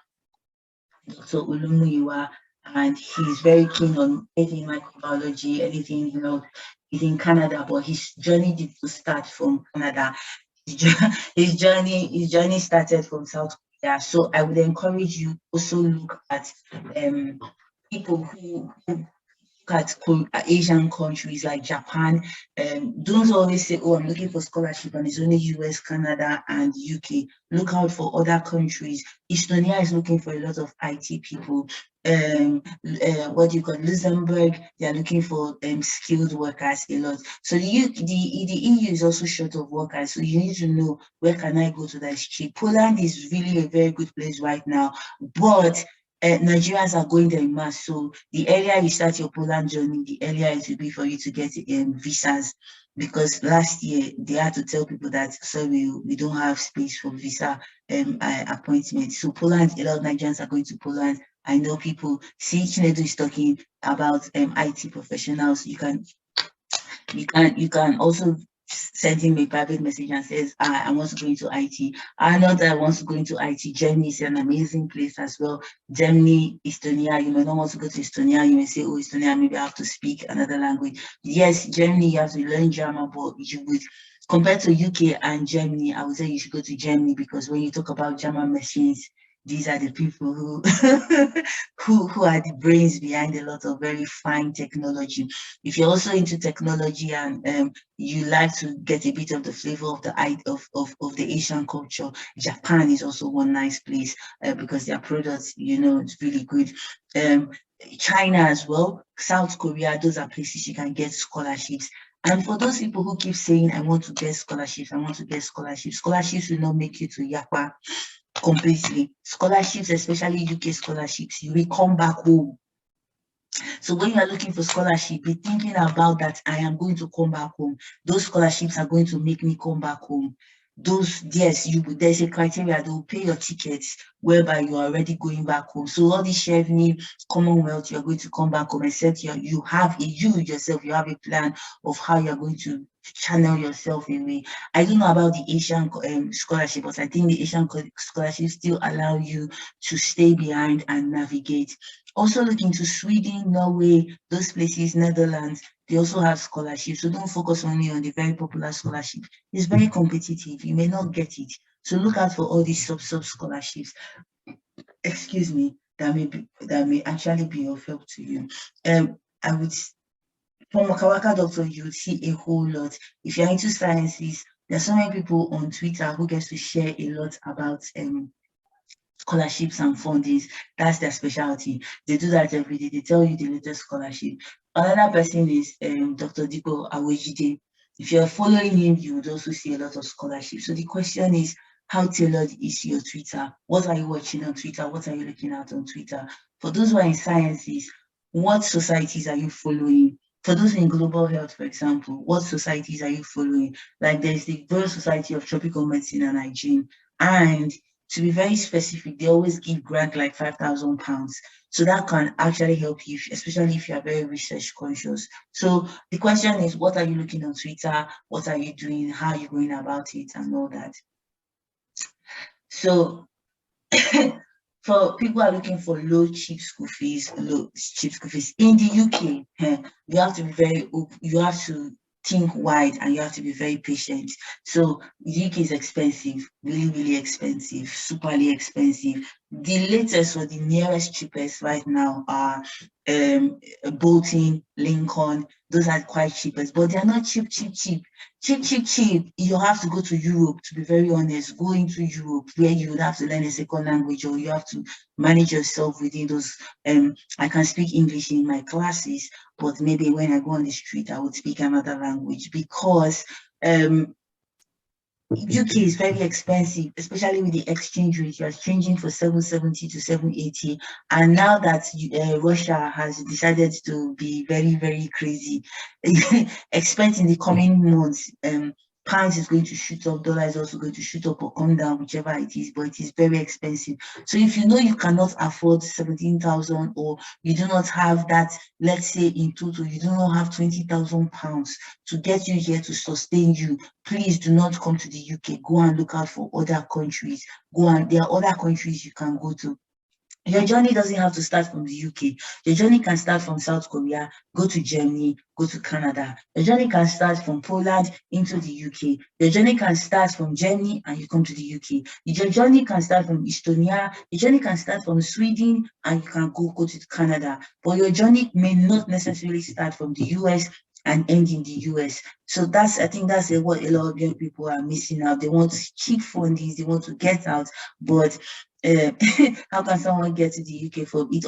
Dr. Olumuyiwa, and he's very keen on anything microbiology, anything, he's in Canada, but his journey did to start from Canada. His journey started from South Korea. So I would encourage you also look at people who at Asian countries like Japan. Don't always say, oh, I'm looking for scholarship and it's only US, Canada, and UK. Look out for other countries. Estonia is looking for a lot of IT people. What do you call Luxembourg? They are looking for skilled workers a lot. So the EU is also short of workers. So you need to know, where can I go to that is cheap? Poland is really a very good place right now, but Nigerians are going there in mass. So the earlier you start your Poland journey, the earlier it will be for you to get visas. Because last year they had to tell people that, sorry, we don't have space for visa appointments. So Poland, a lot of Nigerians are going to Poland. I know people. See, Chinedu is talking about IT professionals. You can also sent him a private message and says, I want to go into IT. I know that I want to go into IT. Germany is an amazing place as well. Germany, Estonia, you may not want to go to Estonia. You may say, oh, Estonia, maybe I have to speak another language. Yes, Germany, you have to learn German, but you would, compared to UK and Germany, I would say you should go to Germany, because when you talk about German machines, these are the people who, who are the brains behind a lot of very fine technology. If you're also into technology and you like to get a bit of the flavor of the of the Asian culture, Japan is also one nice place because their products, you know, it's really good. China as well, South Korea, those are places you can get scholarships. And for those people who keep saying, I want to get scholarships, I want to get scholarships, scholarships will not make you to Yapa completely. Scholarships, especially UK scholarships, you will come back home. So when you are looking for scholarship, be thinking about that I am going to come back home. Those scholarships are going to make me come back home. Those, yes, there's a criteria, they will pay your tickets whereby you are already going back home. So all the Chevening, Commonwealth, you're going to come back home, except you have you yourself, you have a plan of how you're going to channel yourself away. I don't know about the Asian scholarship, but I think the Asian scholarship still allow you to stay behind and navigate. Also look into Sweden, Norway, those places, Netherlands, they also have scholarships. So don't focus only on the very popular scholarship. It's very competitive. You may not get it. So look out for all these sub scholarships. Excuse me, that may actually be of help to you. I would, from Waka Waka Doctor, you would see a whole lot. If you're into sciences, there's so many people on Twitter who gets to share a lot about scholarships and fundings. That's their specialty. They do that every day. They tell you the latest scholarship. Another person is Dr. Diko Awejide. If you're following him, you would also see a lot of scholarships. So the question is, how tailored is your Twitter? What are you watching on Twitter? What are you looking at on Twitter? For those who are in sciences, what societies are you following? For those in global health, for example, what societies are you following? Like there's the Royal Society of Tropical Medicine and Hygiene, and to be very specific, they always give grant like £5,000. So that can actually help you, especially if you are very research conscious. So the question is, what are you looking on Twitter? What are you doing? How are you going about it and all that? So for people who are looking for low cheap school fees in the UK, you have to be very open, you have to think wide, and you have to be very patient. So the UK is expensive, really, really expensive, superly expensive. The latest or the nearest cheapest right now are Bolton, Lincoln. Those are quite cheapest, but they're not cheap. You have to go to Europe, to be very honest. Go into Europe where you would have to learn a second language, or you have to manage yourself within those. I can speak English in my classes, but maybe when I go on the street, I would speak another language, because UK is very expensive, especially with the exchange rate. You are changing for 770 to 780, and now that Russia has decided to be very, very crazy, expect in the coming months, pounds is going to shoot up, dollar is also going to shoot up or come down, whichever it is, but it is very expensive. So if you know you cannot afford 17,000, or you do not have that, let's say in total, you do not have £20,000 to get you here to sustain you, please do not come to the UK. Go and look out for other countries. There are other countries you can go to. Your journey doesn't have to start from the UK. Your journey can start from South Korea, go to Germany, go to Canada. Your journey can start from Poland into the UK. Your journey can start from Germany and you come to the UK. Your journey can start from Estonia. Your journey can start from Sweden and you can go to Canada. But your journey may not necessarily start from the US and end in the US. So I think that's what a lot of young people are missing out. They want cheap fundings, they want to get out, but how can someone get to the UK for it?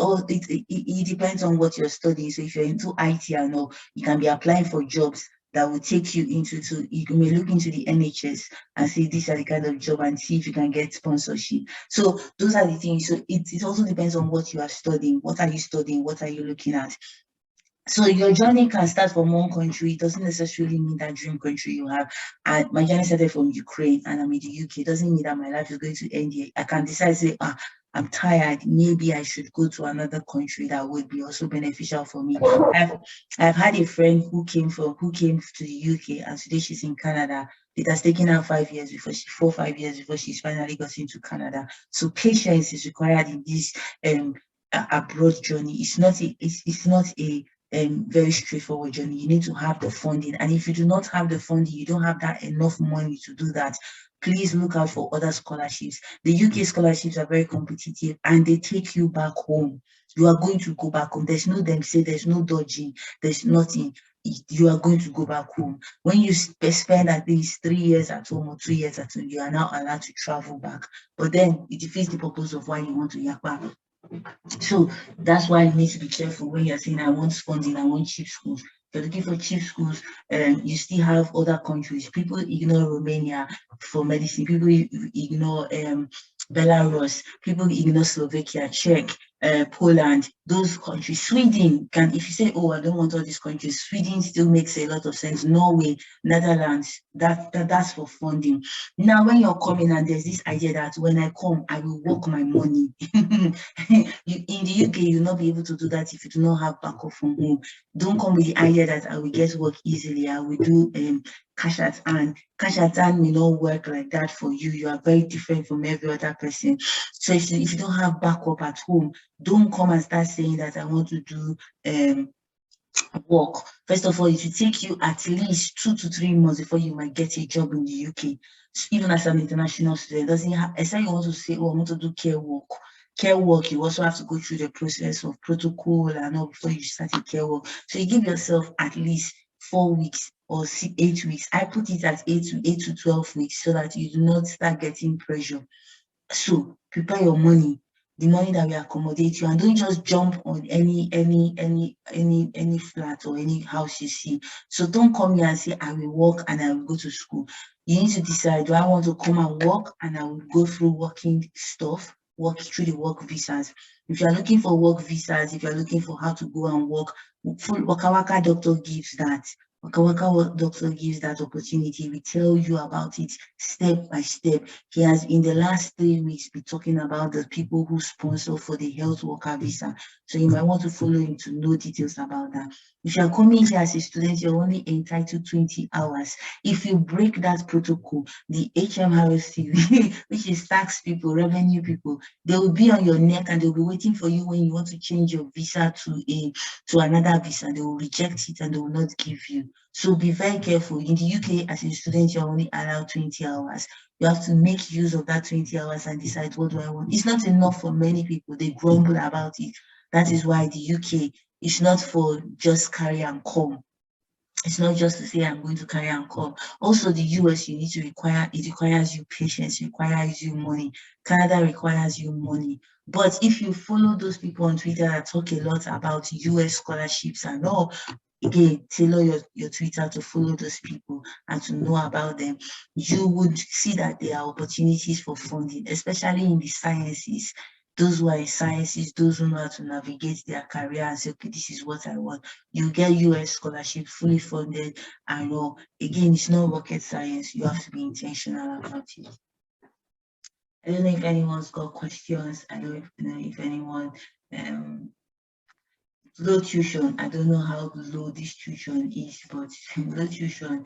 It depends on what you're studying. So if you're into IT and all, you can be applying for jobs that will take you into, you may look into the NHS and see these are the kind of job and see if you can get sponsorship. So those are the things. So it also depends on what you are studying. What are you studying? What are you looking at? So your journey can start from one country. It doesn't necessarily mean that dream country you have. And my journey started from Ukraine and I'm in the UK. It doesn't mean that my life is going to end here. I can decide to say, I'm tired. Maybe I should go to another country that would be also beneficial for me. I've had a friend who came to the UK and today she's in Canada. It has taken her 5 years before 5 years before she's finally got into Canada. So patience is required in this abroad journey. It's not a very straightforward journey. You need to have the funding. And if you do not have the funding, you don't have that enough money to do that, please look out for other scholarships. The UK scholarships are very competitive and they take you back home. You are going to go back home. There's no there's no dodging, there's nothing. You are going to go back home. When you spend at least 3 years at home or 2 years at home, you are now allowed to travel back. But then it defeats the purpose of why you want to yak back. So that's why you need to be careful when you're saying, I want funding, I want cheap schools. If you're looking for cheap schools, you still have other countries. People ignore Romania for medicine. People ignore Belarus. People ignore Slovakia, Czech, Poland, those countries. Sweden can, if you say, oh, I don't want all these countries, Sweden still makes a lot of sense. Norway, Netherlands, that's for funding. Now, when you're coming and there's this idea that when I come, I will work my money. In the UK, you'll not be able to do that if you do not have backup from home. Don't come with the idea that I will get work easily. I will do cash at hand. Cash at hand may not work like that for you. You are very different from every other person. So if you don't have backup at home, don't come and start saying that I want to do work. First of all, it will take you at least 2 to 3 months before you might get a job in the UK. So even as an international student, doesn't have, except you want to say, oh, I want to do care work. Care work, you also have to go through the process of protocol and all before you start a care work. So you give yourself at least 4 weeks or 8 weeks. I put it at 8 to 12 weeks so that you do not start getting pressure. So prepare your money, the money that will accommodate you, and don't just jump on any flat or any house you see. So don't come here and say, I will work and I will go to school. You need to decide, do I want to come and work and I will go through working stuff, work through the work visas. If you're looking for work visas, if you're looking for how to go and work, full Waka Waka doctor gives that. Waka Waka doctor gives that opportunity. We tell you about it step by step. He has, in the last 3 weeks, been talking about the people who sponsor for the health worker visa. So you might want to follow him to know details about that. If you're coming here as a student, you're only entitled 20 hours. If you break that protocol, the HMRC, which is tax people, revenue people, they will be on your neck and they'll be waiting for you when you want to change your visa to another visa. They will reject it and they will not give you. So be very careful. In the UK, as a student, you're only allowed 20 hours. You have to make use of that 20 hours and decide, what do I want? It's not enough for many people. They grumble about it. That is why the UK is not for just carry and come. It's not just to say I'm going to carry and come. Also, the US, it requires you patience, it requires you money. Canada requires you money. But if you follow those people on Twitter that talk a lot about US scholarships and all, again, tailor your Twitter to follow those people and to know about them, you would see that there are opportunities for funding, especially in the sciences. Those who are in sciences, those who know how to navigate their career and say, okay, this is what I want. You get US scholarship fully funded and all. Again, it's not rocket science. You have to be intentional about it. I don't know if anyone's got questions. I don't know if anyone low tuition. I don't know how low this tuition is, but low tuition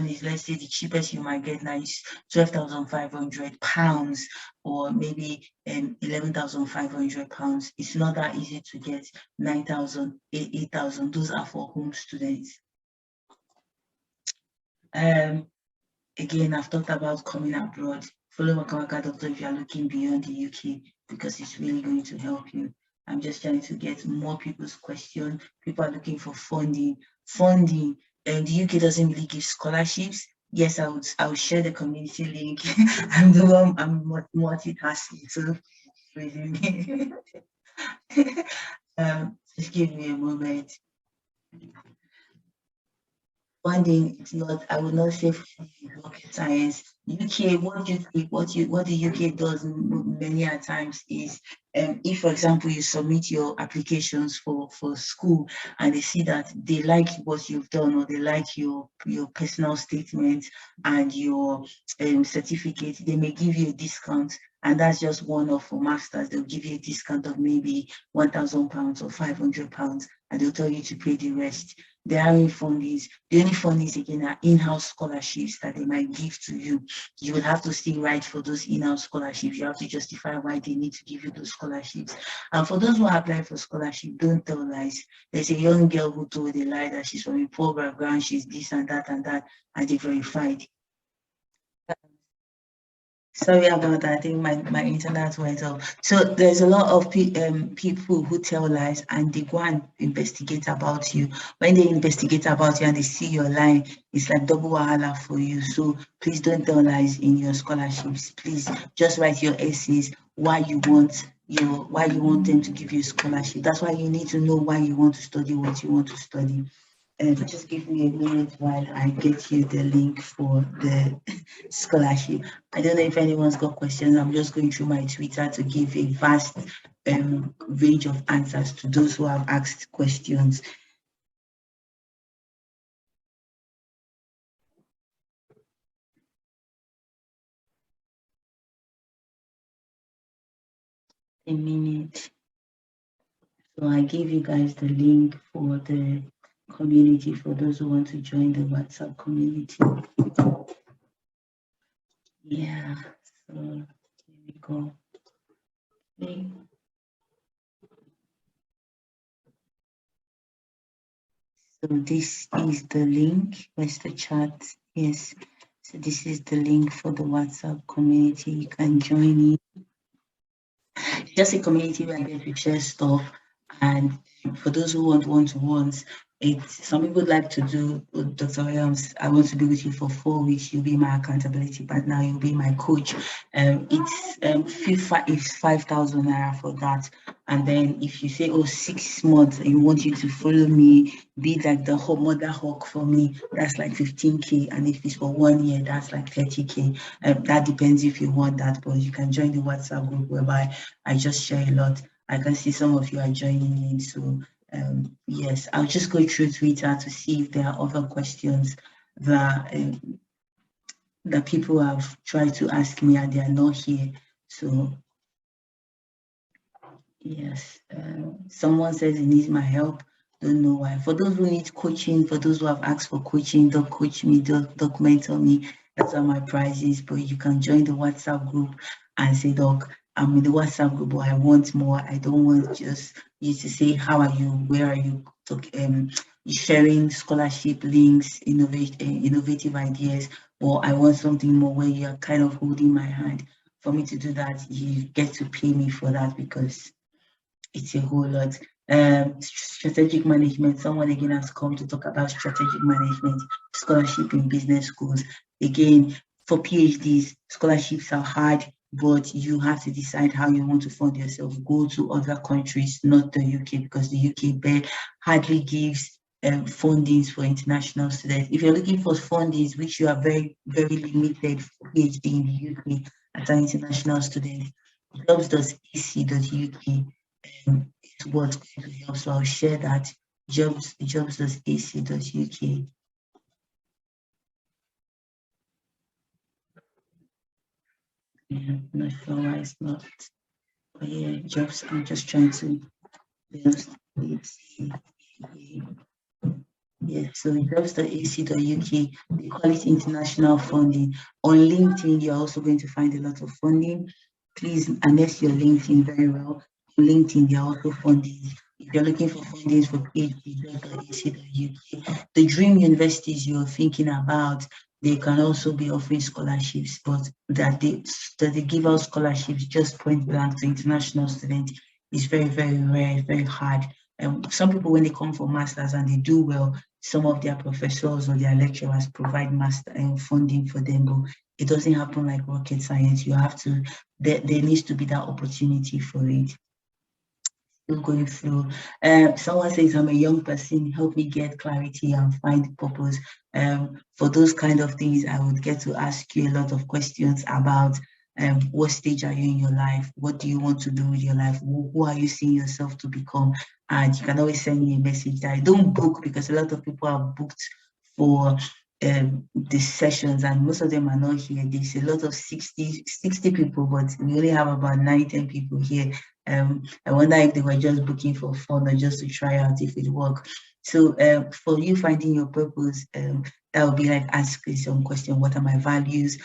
is, let's say the cheapest you might get now is £12,500 or maybe 11,500 pounds. It's not that easy to get 9,000, 8,000. Those are for home students. Again, I've talked about coming abroad. Follow Waka Waka Doctor if you're looking beyond the UK, because it's really going to help you. I'm just trying to get more people's question. People are looking for funding. And the UK doesn't really give scholarships. Yes, I would share the community link. I'm multitasking, so just give me a moment. funding, it's not, I would not say rocket science. UK, what the UK does many a times is, if for example you submit your applications for school and they see that they like what you've done, or they like your personal statement and your certificate, they may give you a discount. And that's just one of, for masters, they'll give you a discount of maybe £1,000 or £500, and they'll tell you to pay the rest. The only fundings again are in-house scholarships that they might give to you. You will have to still write for those in-house scholarships. You have to justify why they need to give you those scholarships. And for those who apply for scholarship, don't tell lies. There's a young girl who told a lie that she's from a poor background, she's this and that, and they verified. Sorry about that. I think my internet went off. So there's a lot of people who tell lies, and they go and investigate about you. When they investigate about you and they see your line, it's like double wahala for you. So please don't tell lies in your scholarships. Please just write your essays, why you want them to give you a scholarship. That's why you need to know why you want to study what you want to study. Just give me a minute while I get you the link for the scholarship. I don't know if anyone's got questions. I'm just going through my Twitter to give a vast range of answers to those who have asked questions. A minute. So I gave you guys the link for the community for those who want to join the WhatsApp community. Yeah, so here we go. Okay. So this is the link. Where's the chat? Yes. So this is the link for the WhatsApp community. You can join in. It's just a community where I get to share stuff. And for those who want one-to-ones, some people like to do Dr. Williams. I want to be with you for 4 weeks. You'll be my accountability partner. You'll be my coach. It's 5,000 naira for that. And then if you say, 6 months, you want you to follow me, be like the mother hawk for me, that's like 15K. And if it's for 1 year, that's like 30K. That depends if you want that, but you can join the WhatsApp group whereby I just share a lot. I can see some of you are joining in. So yes, I'll just go through Twitter to see if there are other questions that that people have tried to ask me and they are not here. So yes, someone says he needs my help. Don't know why. For those who need coaching, for those who have asked for coaching, don't coach me, don't mentor me. That's what my price is. But you can join the WhatsApp group and say, Doc, I'm in the WhatsApp group, but I want more. I don't want just you to say, how are you? Where are you? Sharing scholarship links, innovative ideas, or I want something more where you are kind of holding my hand. For me to do that, you get to pay me for that because it's a whole lot. Strategic management. Someone again has come to talk about strategic management, scholarship in business schools. Again, for PhDs, scholarships are hard, but you have to decide how you want to fund yourself. Go to other countries, not the UK, because the UK hardly gives fundings for international students. If you're looking for fundings, which you are very, very limited for PhD in the UK as an international student, jobs.ac.uk is what's going to help. So I'll share that jobs.ac.uk. Yeah, I'm not sure why it's not. But yeah, jobs, I'm just trying to build it. Yeah, so jobs.ac.uk, they call it international funding. On LinkedIn, you're also going to find a lot of funding. Please annex your LinkedIn very well. On LinkedIn, they're also funding. If you're looking for fundings for PhD, jobs.ac.uk. The dream universities you're thinking about, they can also be offering scholarships, but that they give out scholarships just point blank to international students is very, very rare, very hard. And some people, when they come for masters and they do well, some of their professors or their lecturers provide master funding for them, but it doesn't happen like rocket science. You have to, there needs to be that opportunity for it. still going through. Someone says, I'm a young person, help me get clarity and find purpose. For those kind of things, I would get to ask you a lot of questions about what stage are you in your life? What do you want to do with your life? Who are you seeing yourself to become? And you can always send me a message that I don't book, because a lot of people are booked for these sessions, and most of them are not here. There's a lot of 60 people, but we only have about 9-10 people here. I wonder if they were just booking for fun or just to try out if it works. So for you finding your purpose, that would be like asking some question: what are my values?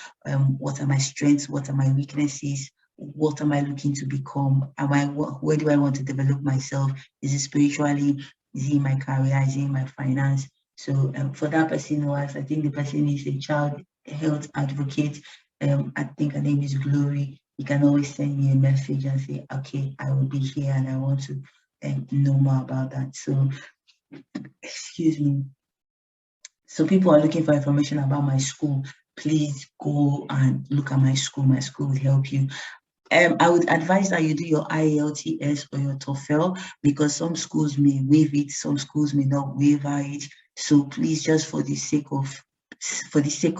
What are my strengths? What are my weaknesses? What am I looking to become? Where do I want to develop myself? Is it spiritually? Is it in my career? Is it in my finance? So for that person I think the person is a child health advocate. I think her name is Glory. You can always send me a message and say, okay, I will be here and I want to know more about that. So, excuse me. So people are looking for information about my school. Please go and look at my school. My school will help you. I would advise that you do your IELTS or your TOEFL, because some schools may waive it, some schools may not waiver it. So please, just for the sake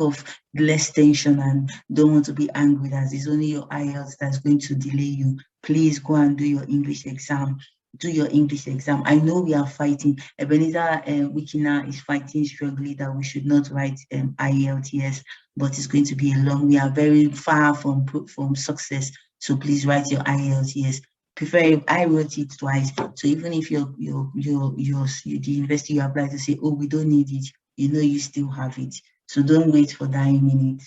of less tension and don't want to be angry that it's only your IELTS that's going to delay you, please go and do your English exam. Do your English exam. I know we are fighting. Ebenezer Wikina is fighting strongly that we should not write IELTS, but it's going to be a long. We are very far from success. So please write your IELTS. Prefer I wrote it twice. So even if the university you apply to say, oh, we don't need it, you know you still have it. So don't wait for dying minute.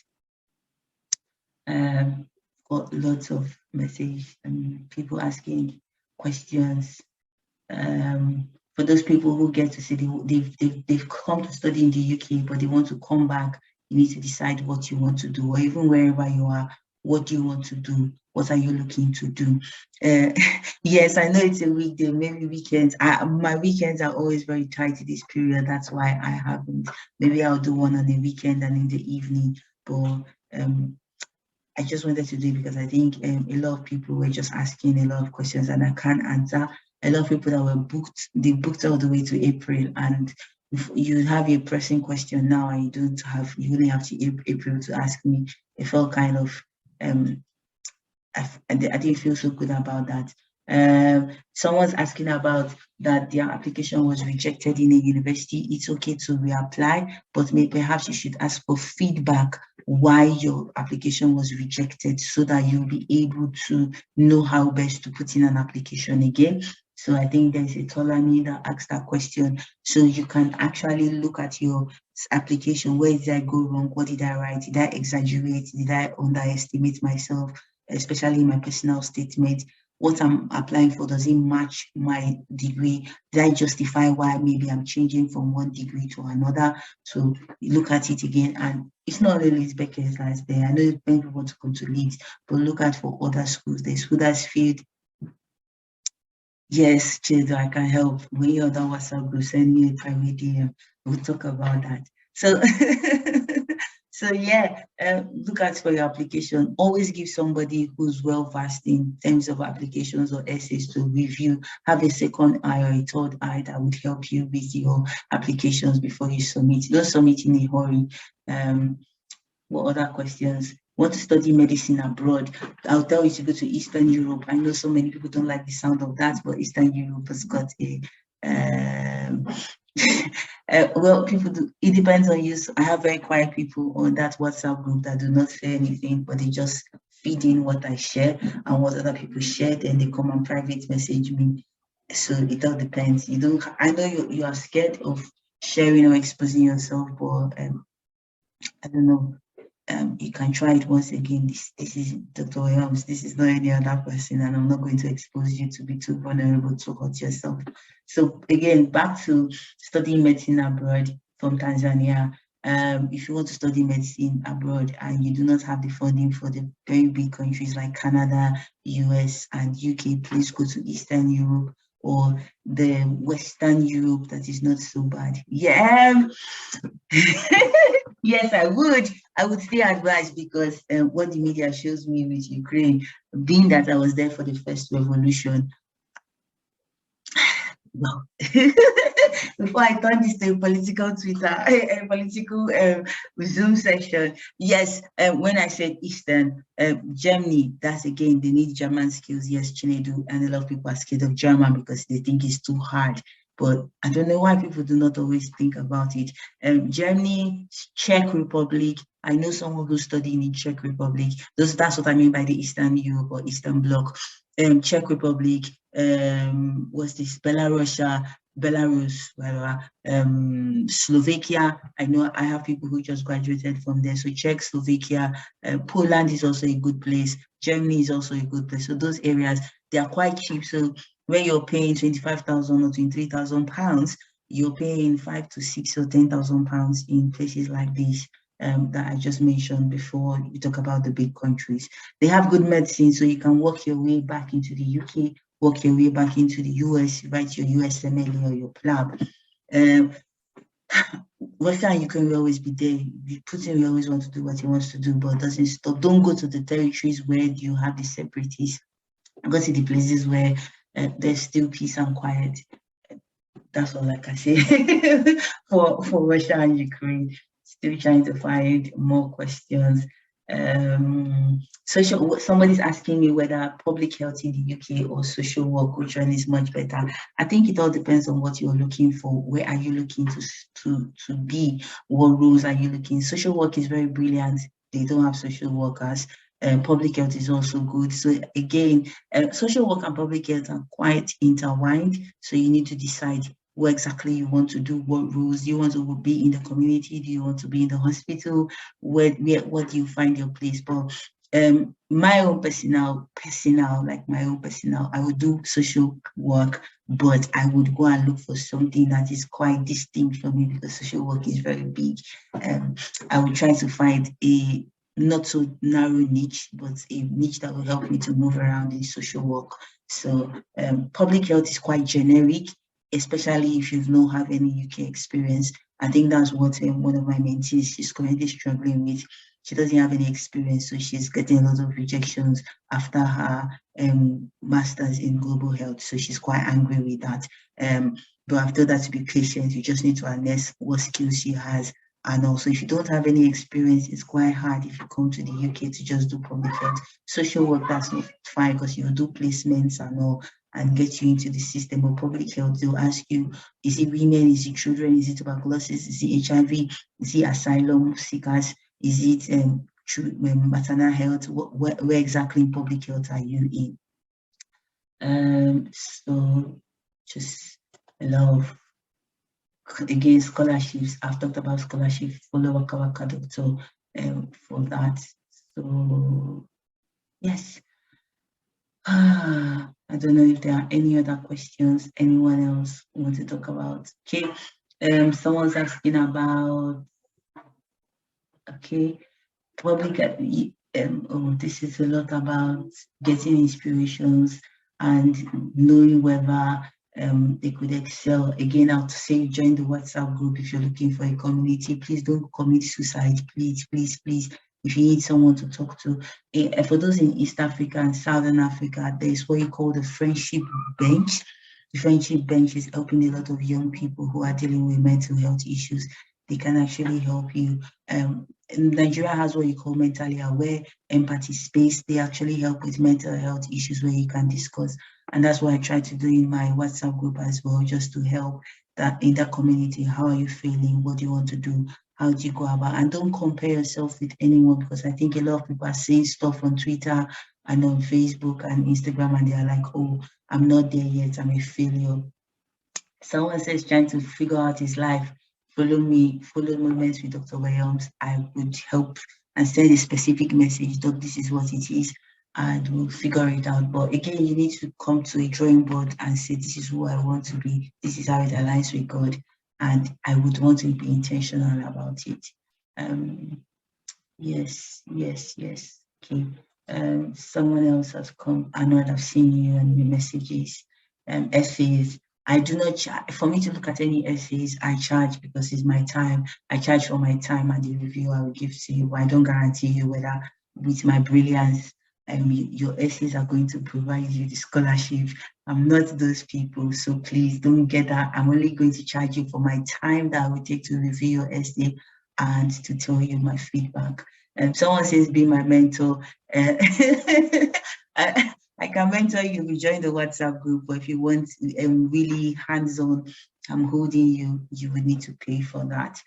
Got lots of messages and people asking questions. For those people who get to say they've come to study in the UK, but they want to come back, you need to decide what you want to do, or even wherever you are, what do you want to do? What are you looking to do? Yes, I know it's a weekday, maybe weekends. My weekends are always very tight this period. That's why I haven't. Maybe I'll do one on the weekend and in the evening. But I just wanted to do it because I think a lot of people were just asking a lot of questions and I can't answer. A lot of people that were booked, they booked all the way to April, and if you have a pressing question now and you only have to April to ask me. It felt kind of, I didn't feel so good about that. Someone's asking about that their application was rejected in a university. It's okay to reapply, but perhaps you should ask for feedback why your application was rejected so that you'll be able to know how best to put in an application again. So I think there's a Tolani that asked that question. So you can actually look at your application. Where did I go wrong? What did I write? Did I exaggerate? Did I underestimate myself, especially in my personal statement? What I'm applying for, does it match my degree? Did I justify why maybe I'm changing from one degree to another? So look at it again. And it's not only Leeds Beckers that's there. I know many people want to come to Leeds, but look at for other schools. There's Huddersfield. Yes, Chido, I can help. When you're on that WhatsApp group, send me a private DM. We'll talk about that. So so yeah, look out for your application. Always give somebody who's well versed in terms of applications or essays to review. Have a second eye or a third eye that would help you with your applications before you submit. Don't submit in a hurry. What other questions? Want to study medicine abroad? I'll tell you to go to Eastern Europe. I know so many people don't like the sound of that, but Eastern Europe has got a well, people do. It depends on you. So I have very quiet people on that WhatsApp group that do not say anything, but they just feed in what I share and what other people share, and they come and private message me. So it all depends. You don't. I know you are scared of sharing or exposing yourself, but I don't know. You can try it once again. This is Dr. Williams. This is not any other person, and I'm not going to expose you to be too vulnerable to hurt yourself. So again, back to studying medicine abroad from Tanzania. If you want to study medicine abroad and you do not have the funding for the very big countries like Canada, US, and UK, please go to Eastern Europe or the Western Europe that is not so bad. Yeah. Yes, I would still advise, because what the media shows me with Ukraine, being that I was there for the first revolution, Well, before I turn this to a political Twitter, a political Zoom section, yes, when I said Eastern, Germany, that's again, they need German skills. Yes, Chinedu, and a lot of people are scared of German because they think it's too hard. But I don't know why people do not always think about it. Germany, Czech Republic, I know someone who's studying in Czech Republic. That's what I mean by the Eastern Europe or Eastern Bloc. Czech Republic, what's this? Belarus, Slovakia. I know I have people who just graduated from there. So Czech, Slovakia, Poland is also a good place. Germany is also a good place. So those areas, they are quite cheap. So when you're paying 25,000 or 23,000 pounds, you're paying 5 to 6 or 10,000 pounds in places like this. That I just mentioned before we talk about the big countries. They have good medicine, so you can work your way back into the UK, work your way back into the US, write your USMLE or your PLAB. Russia and Ukraine will always be there. Putin will always want to do what he wants to do, but doesn't stop. Don't go to the territories where you have the separatists. Go to the places where there's still peace and quiet. That's all I can say for Russia and Ukraine. Still trying to find more questions. Somebody's asking me whether public health in the UK or social work, which one is much better. I think it all depends on what you're looking for. Where are you looking to be? What roles are you looking? Social work is very brilliant. They don't have social workers. Public health is also good. So again, social work and public health are quite intertwined. So you need to decide what exactly you want to do, what roles. Do you want to be in the community? Do you want to be in the hospital? What do you find your place? But my own personal, I would do social work, but I would go and look for something that is quite distinct from me because social work is very big. I would try to find a not so narrow niche, but a niche that will help me to move around in social work. So public health is quite generic, especially if you've not have any UK experience. I think that's what one of my mentees is currently struggling with. She doesn't have any experience, so she's getting a lot of rejections after her master's in global health. So she's quite angry with that. But I've told her to be patient. You just need to harness what skills she has. And also, if you don't have any experience, it's quite hard if you come to the UK to just do public health. Social work, that's not fine because you do placements and all and get you into the system of public health. They'll ask you, is it women, is it children, is it tuberculosis, is it HIV, is it asylum seekers, is it maternal health? Where exactly in public health are you in? So just a lot of, again, scholarships. I've talked about scholarship, follow Waka Waka Doctor for that. So yes. I don't know if there are any other questions anyone else want to talk about. Okay. Someone's asking about, okay, public, this is a lot about getting inspirations and knowing whether they could excel. Again, I have to say, join the WhatsApp group if you're looking for a community. Please don't commit suicide, please, please, please. If you need someone to talk to, for those in East Africa and Southern Africa, there's what you call the Friendship Bench. The Friendship Bench is helping a lot of young people who are dealing with mental health issues. They can actually help you. Nigeria has what you call mentally aware empathy space. They actually help with mental health issues where you can discuss. And that's what I try to do in my WhatsApp group as well, just to help that in that community. How are you feeling? What do you want to do? How do you go about? And don't compare yourself with anyone, because I think a lot of people are saying stuff on Twitter and on Facebook and Instagram, and they're like, oh, I'm not there yet, I'm a failure. Someone says trying to figure out his life. Follow me, follow Moments with Dr. Williams. I would help and send a specific message, Doc, this is what it is, and we'll figure it out. But again, you need to come to a drawing board and say, this is who I want to be, this is how it aligns with God, and I would want to be intentional about it. Yes. Okay. Someone else has come. I know I've seen you and the messages. Essays. I do not charge. For me to look at any essays, I charge because it's my time. I charge for my time and the review I will give to you. But I don't guarantee you whether with my brilliance your essays are going to provide you the scholarship. I'm not those people, so please don't get that. I'm only going to charge you for my time that I will take to review your essay and to tell you my feedback. Someone says, be my mentor. I can mentor you if you join the WhatsApp group, but if you want really hands-on, I'm holding you, you would need to pay for that.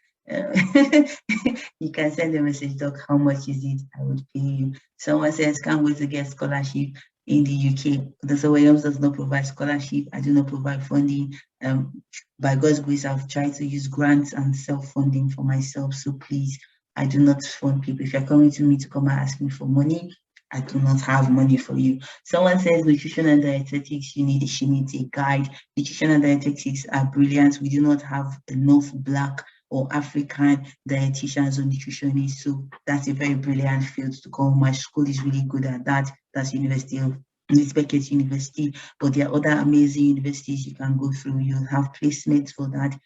You can send a message, Doc, how much is it? I would pay you. Someone says, can't wait to get scholarship in the UK. Dr. Williams does not provide scholarship. I do not provide funding. By God's grace, I've tried to use grants and self-funding for myself. So please, I do not fund people. If you're coming to me to come and ask me for money, I do not have money for you. Someone says nutrition and dietetics, she needs a guide. Nutrition and dietetics are brilliant. We do not have enough Black or African dietitians or nutritionists. So that's a very brilliant field to come. My school is really good at that. That's University of Miss Beckett University, but there are other amazing universities you can go through. You have placements for that.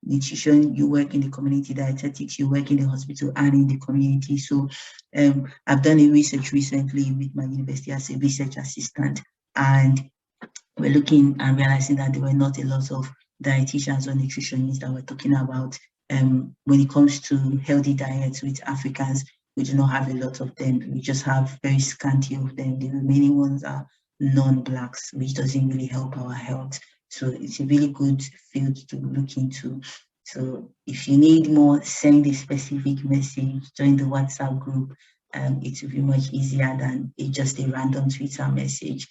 Nutrition, you work in the community, dietetics, you work in the hospital and in the community. So I've done a research recently with my university as a research assistant, and we're looking and realizing that there were not a lot of dietitians or nutritionists that we're talking about when it comes to healthy diets with Africans. We do not have a lot of them. We just have very scanty of them. The remaining ones are non-Blacks, which doesn't really help our health. So it's a really good field to look into. So if you need more, send a specific message, join the WhatsApp group. It will be much easier than just a random Twitter message.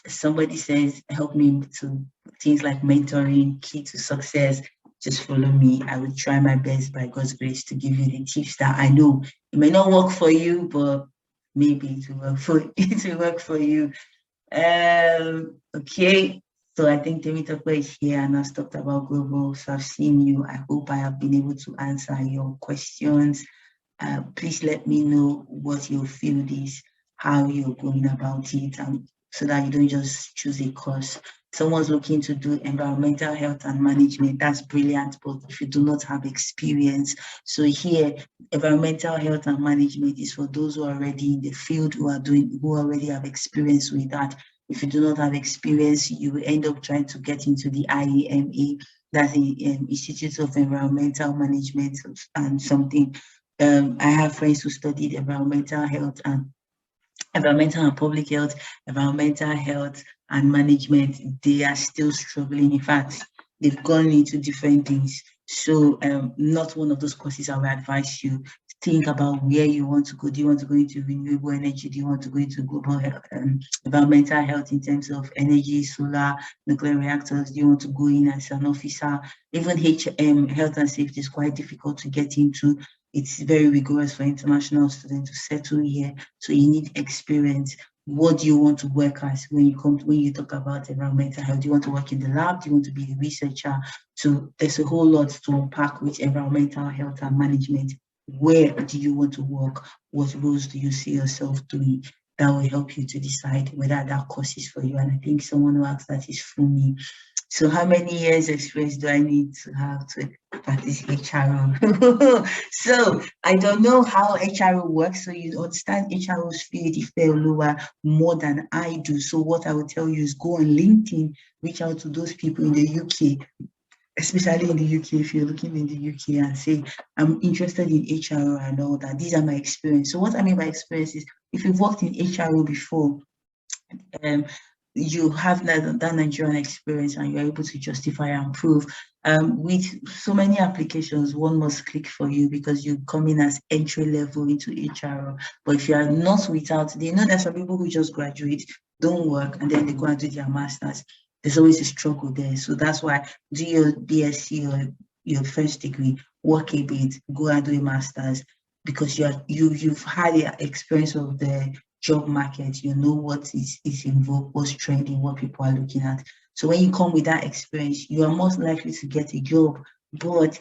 Somebody says, help me to things like mentoring, key to success. Just follow me. I will try my best by God's grace to give you the tips that I know. It may not work for you, but maybe it will work for you. Okay. So I think Temitope is here and has talked about global. So I've seen you. I hope I have been able to answer your questions. Please let me know what your field is, how you're going about it, so that you don't just choose a course. Someone's looking to do environmental health and management. That's brilliant, but if you do not have experience. So here, environmental health and management is for those who are already in the field, who already have experience with that. If you do not have experience, you will end up trying to get into the IEMA, that's the Institute of Environmental Management and something. I have friends who studied environmental and public health, environmental health and management. They are still struggling. In fact, they've gone into different things. So not one of those courses I would advise you. Think about where you want to go. Do you want to go into renewable energy? Do you want to go into global health, environmental health in terms of energy, solar, nuclear reactors? Do you want to go in as an officer? Even health and safety is quite difficult to get into. It's very rigorous for international students to settle here. So you need experience. What do you want to work as when you talk about environmental health? Do you want to work in the lab? Do you want to be a researcher? So there's a whole lot to unpack with environmental health and management. Where do you want to work? What roles do you see yourself doing? That will help you to decide whether that course is for you. And I think someone who asked that is for me. So how many years experience do I need to have to practice HRO? So I don't know how HRO works. So you understand HRO's field if they're lower more than I do. So what I would tell you is go on LinkedIn, reach out to those people in the UK, especially in the UK, if you're looking in the UK, and say, I'm interested in HRO and all that. These are my experience. So what I mean by experience is if you've worked in HRO before, you have that Nigerian experience and you're able to justify and prove. With so many applications, one must click for you because you come in as entry level into HRO. But if you are not without, they know there's some people who just graduate, don't work, and then they go and do their masters. There's always a struggle there. So that's why do your BSc or your first degree, work a bit, go and do a master's, because you've had the experience of the job market, you know what is involved, what's trending, what people are looking at. So when you come with that experience, you are most likely to get a job. But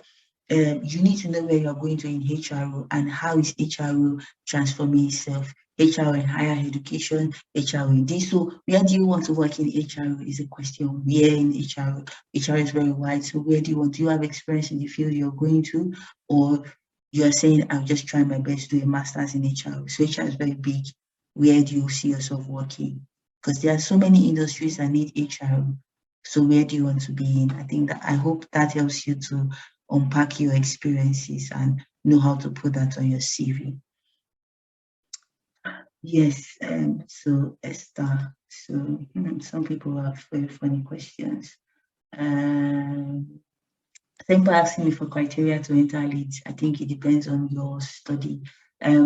you need to know where you're going to in HRO and how is HRO transforming itself. HRO in higher education, HRO in this. So where do you want to work in HRO is a question. Where in HRO? HRO is very wide. So where do you have experience in the field you're going to, or you are saying, I'm just trying my best to do a master's in HRO. So HR is very big. where do you see yourself working? Because there are so many industries that need HR. So where do you want to be in? I hope that helps you to unpack your experiences and know how to put that on your CV. Yes, so Esther, so some people have very funny questions. Thank for asking me for criteria to enter Leeds. I think it depends on your study.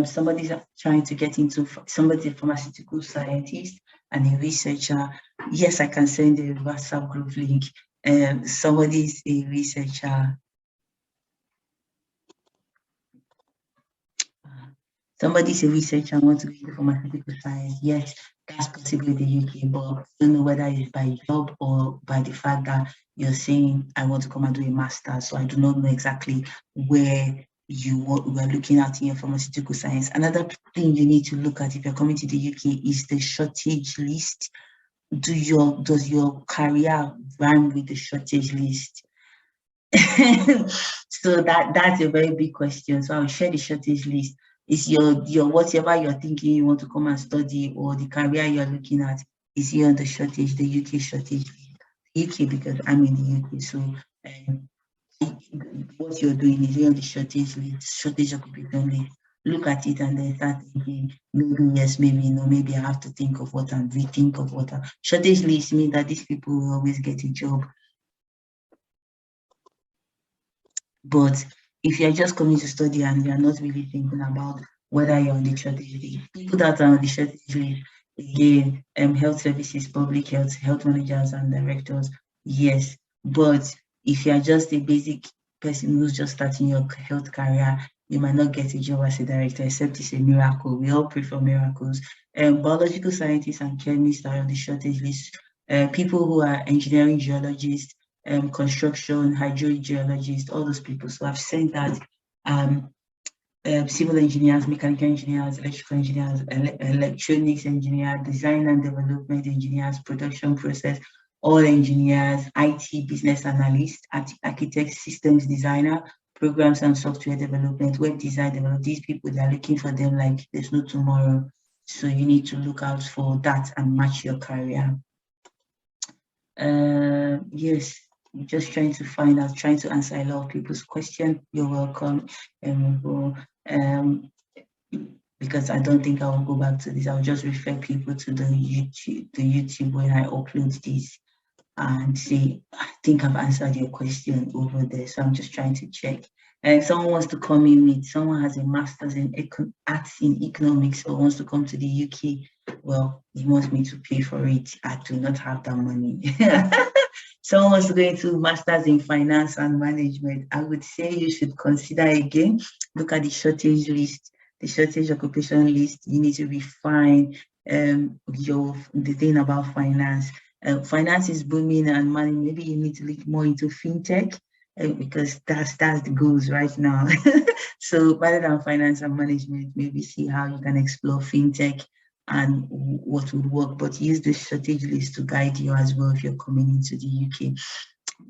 Somebody's trying to get into, somebody's a pharmaceutical scientist and a researcher. Yes, I can send a WhatsApp group link. Somebody's a researcher. Somebody's a researcher and wants to go into pharmaceutical science. Yes, that's possible in the UK, but I don't know whether it's by job or by the fact that you're saying, I want to come and do a master's. So I do not know exactly where you were looking at in your pharmaceutical science. Another thing you need to look at if you're coming to the UK is the shortage list. Does your career rhyme with the shortage list? So that's a very big question. So I'll share the shortage list. Is your whatever you're thinking you want to come and study, or the career you're looking at, is here on the shortage, the UK shortage? UK, because I'm in the UK, so what you're doing is here on the shortage list, shortage occupation list. Look at it and then start thinking, maybe yes, maybe no, maybe I have to think of what and rethink of what. Shortage list means that these people will always get a job. But if you're just coming to study and you're not really thinking about whether you're on the shortage list, people that are on the shortage list, again, health services, public health managers and directors, yes. But if you're just a basic person who's just starting your health career, you might not get a job as a director, except it's a miracle. We all pray for miracles. Biological scientists and chemists are on the shortage list. People who are engineering geologists, construction, hydrogeologists, all those people. So I've sent that civil engineers, mechanical engineers, electrical engineers, electronics engineers, design and development engineers, production process, all engineers, IT business analysts, architects, systems designer, programs and software development, web design development. These people, they're looking for them like there's no tomorrow. So you need to look out for that and match your career. Yes, just trying to find out, trying to answer a lot of people's questions. You're welcome. Because I don't think I will go back to this. I'll just refer people to the YouTube when I upload this and say, I think I've answered your question over there. So I'm just trying to check. And if someone wants to come in with, someone has a master's in arts in economics or wants to come to the UK, well, he wants me to pay for it. I do not have that money. Someone wants to go into master's in finance and management. I would say you should consider again, look at the shortage list, the shortage occupation list. You need to refine the thing about finance. Finance is booming and money. Maybe you need to look more into fintech because that's the goals right now. So rather than finance and management, maybe see how you can explore fintech and what would work, but use the shortage list to guide you as well if you're coming into the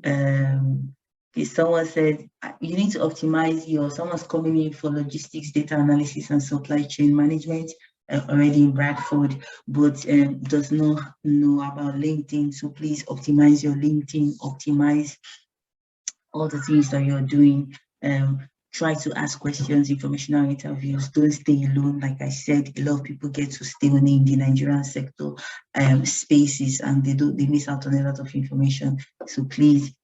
UK. Someone said you need to optimize someone's coming in for logistics, data analysis and supply chain management already in Bradford, but does not know about LinkedIn. So please optimize your LinkedIn, optimize all the things that you're doing. Try to ask questions, informational interviews. Don't stay alone. Like I said, a lot of people get to stay on in the Nigerian sector spaces and they miss out on a lot of information. So please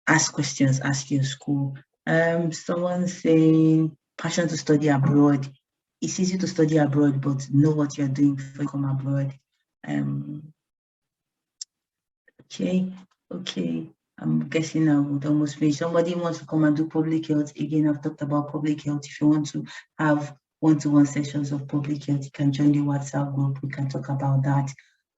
ask questions, ask your school. Someone saying passion to study abroad. It's easy to study abroad, but know what you're doing before you come abroad. Okay. I'm guessing I would almost finish. Somebody wants to come and do public health. Again, I've talked about public health. If you want to have one-to-one sessions of public health, you can join the WhatsApp group. We can talk about that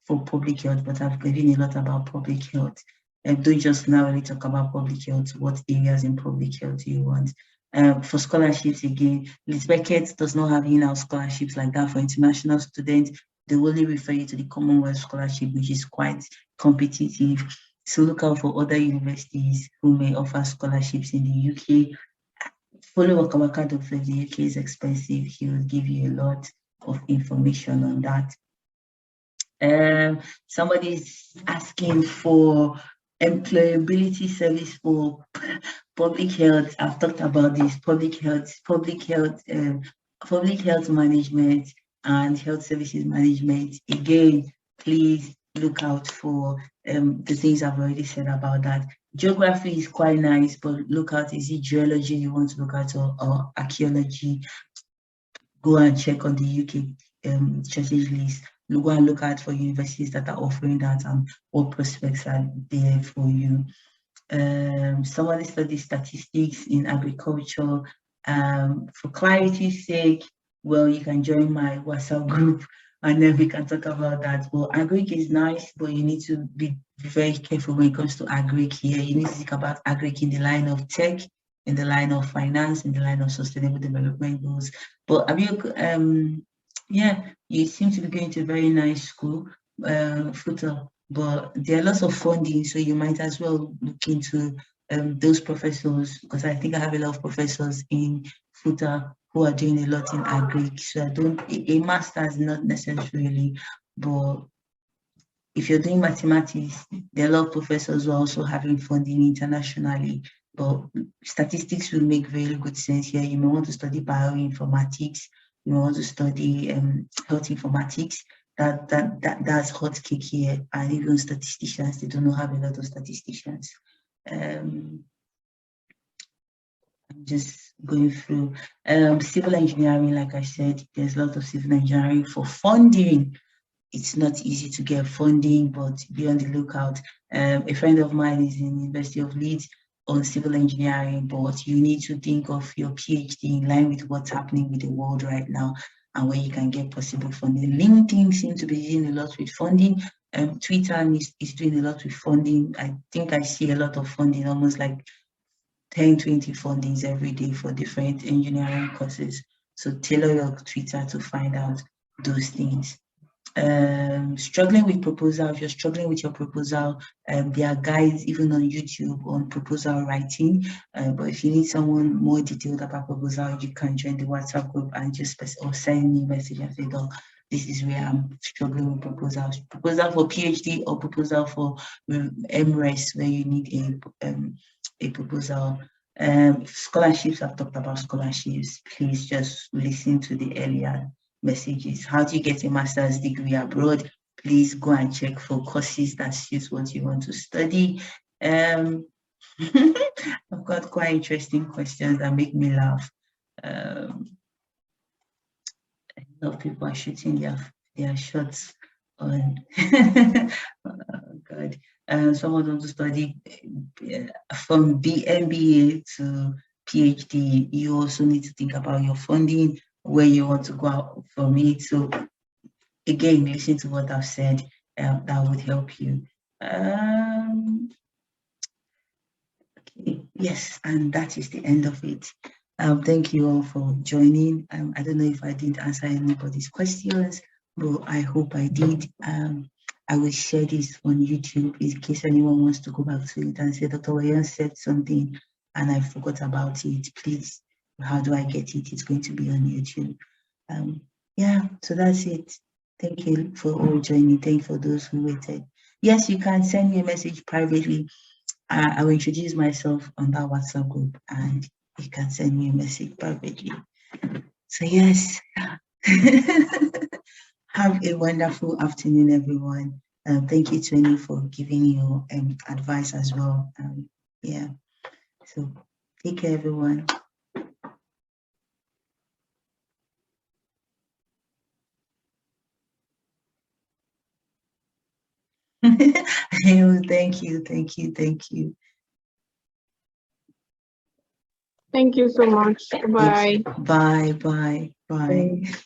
for public health, but I've given a lot about public health. And don't just now really talk about public health. What areas in public health do you want? For scholarships, again, Liz Beckett does not have in-house scholarships like that for international students. They only refer you to the Commonwealth Scholarship, which is quite competitive. So look out for other universities who may offer scholarships in the UK. Follow Wakawaka Dr. The UK is expensive. He will give you a lot. of information on that. Somebody's asking for employability service for public health. I've talked about this, public health management and health services management. Again, please look out for the things I've already said about that. Geography is quite nice, but look out, is it geology you want to look at, or archaeology? Go and check on the UK churches list. Go and look out for universities that are offering that and what prospects are there for you. Somebody studies statistics in agriculture. For clarity's sake, well, you can join my WhatsApp group and then we can talk about that. Well, agric is nice, but you need to be very careful when it comes to agric here. You need to think about agric in the line of tech, in the line of finance, in the line of sustainable development goals. But have you, yeah, you seem to be going to a very nice school, FUTA, but there are lots of funding, so you might as well look into those professors, because I think I have a lot of professors in FUTA who are doing a lot in agric. So I don't, a master's not necessarily, but if you're doing mathematics, there are a lot of professors who are also having funding internationally. But statistics will make very good sense here. You may want to study bioinformatics, you may want to study health informatics. That's hot cake here. And even statisticians, they do not have a lot of statisticians. I'm just going through civil engineering. Like I said, there's a lot of civil engineering for funding. It's not easy to get funding, but be on the lookout. A friend of mine is in the University of Leeds on civil engineering, but you need to think of your PhD in line with what's happening with the world right now and where you can get possible funding. LinkedIn seems to be doing a lot with funding. Twitter is doing a lot with funding. I think I see a lot of funding, almost like 10, 20 fundings every day for different engineering courses. So tailor your Twitter to find out those things. Struggling with proposal, if you're struggling with your proposal, there are guides even on YouTube on proposal writing, but if you need someone more detailed about proposal, you can join the WhatsApp group and just or send me a message and say, oh, this is where I'm struggling with proposal for PhD or proposal for MRes, where you need a proposal. Scholarships, I've talked about scholarships. Please just listen to the earlier messages. How do you get a master's degree abroad? Please go and check for courses that suits what you want to study. I've got quite interesting questions that make me laugh. A lot of people are shooting their shots on. Oh God. Someone wants to study from MBA to PhD. You also need to think about your funding, where you want to go out from it. So again, listen to what I've said, that would help you. Okay. Yes, and that is the end of it. Thank you all for joining. I don't know if I didn't answer anybody's questions, but I hope I did. I will share this on YouTube in case anyone wants to go back to it and say, Dr. Wayan said something and I forgot about it. Please, how do I get it? It's going to be on YouTube. Yeah, so that's it. Thank you for all joining. Thank you for those who waited. Yes, you can send me a message privately. I will introduce myself on that WhatsApp group and you can send me a message privately. So yes, have a wonderful afternoon, everyone. Thank you, Tony, for giving your advice as well. Yeah, so take care, everyone. Thank you. Thank you so much. Bye. Bye.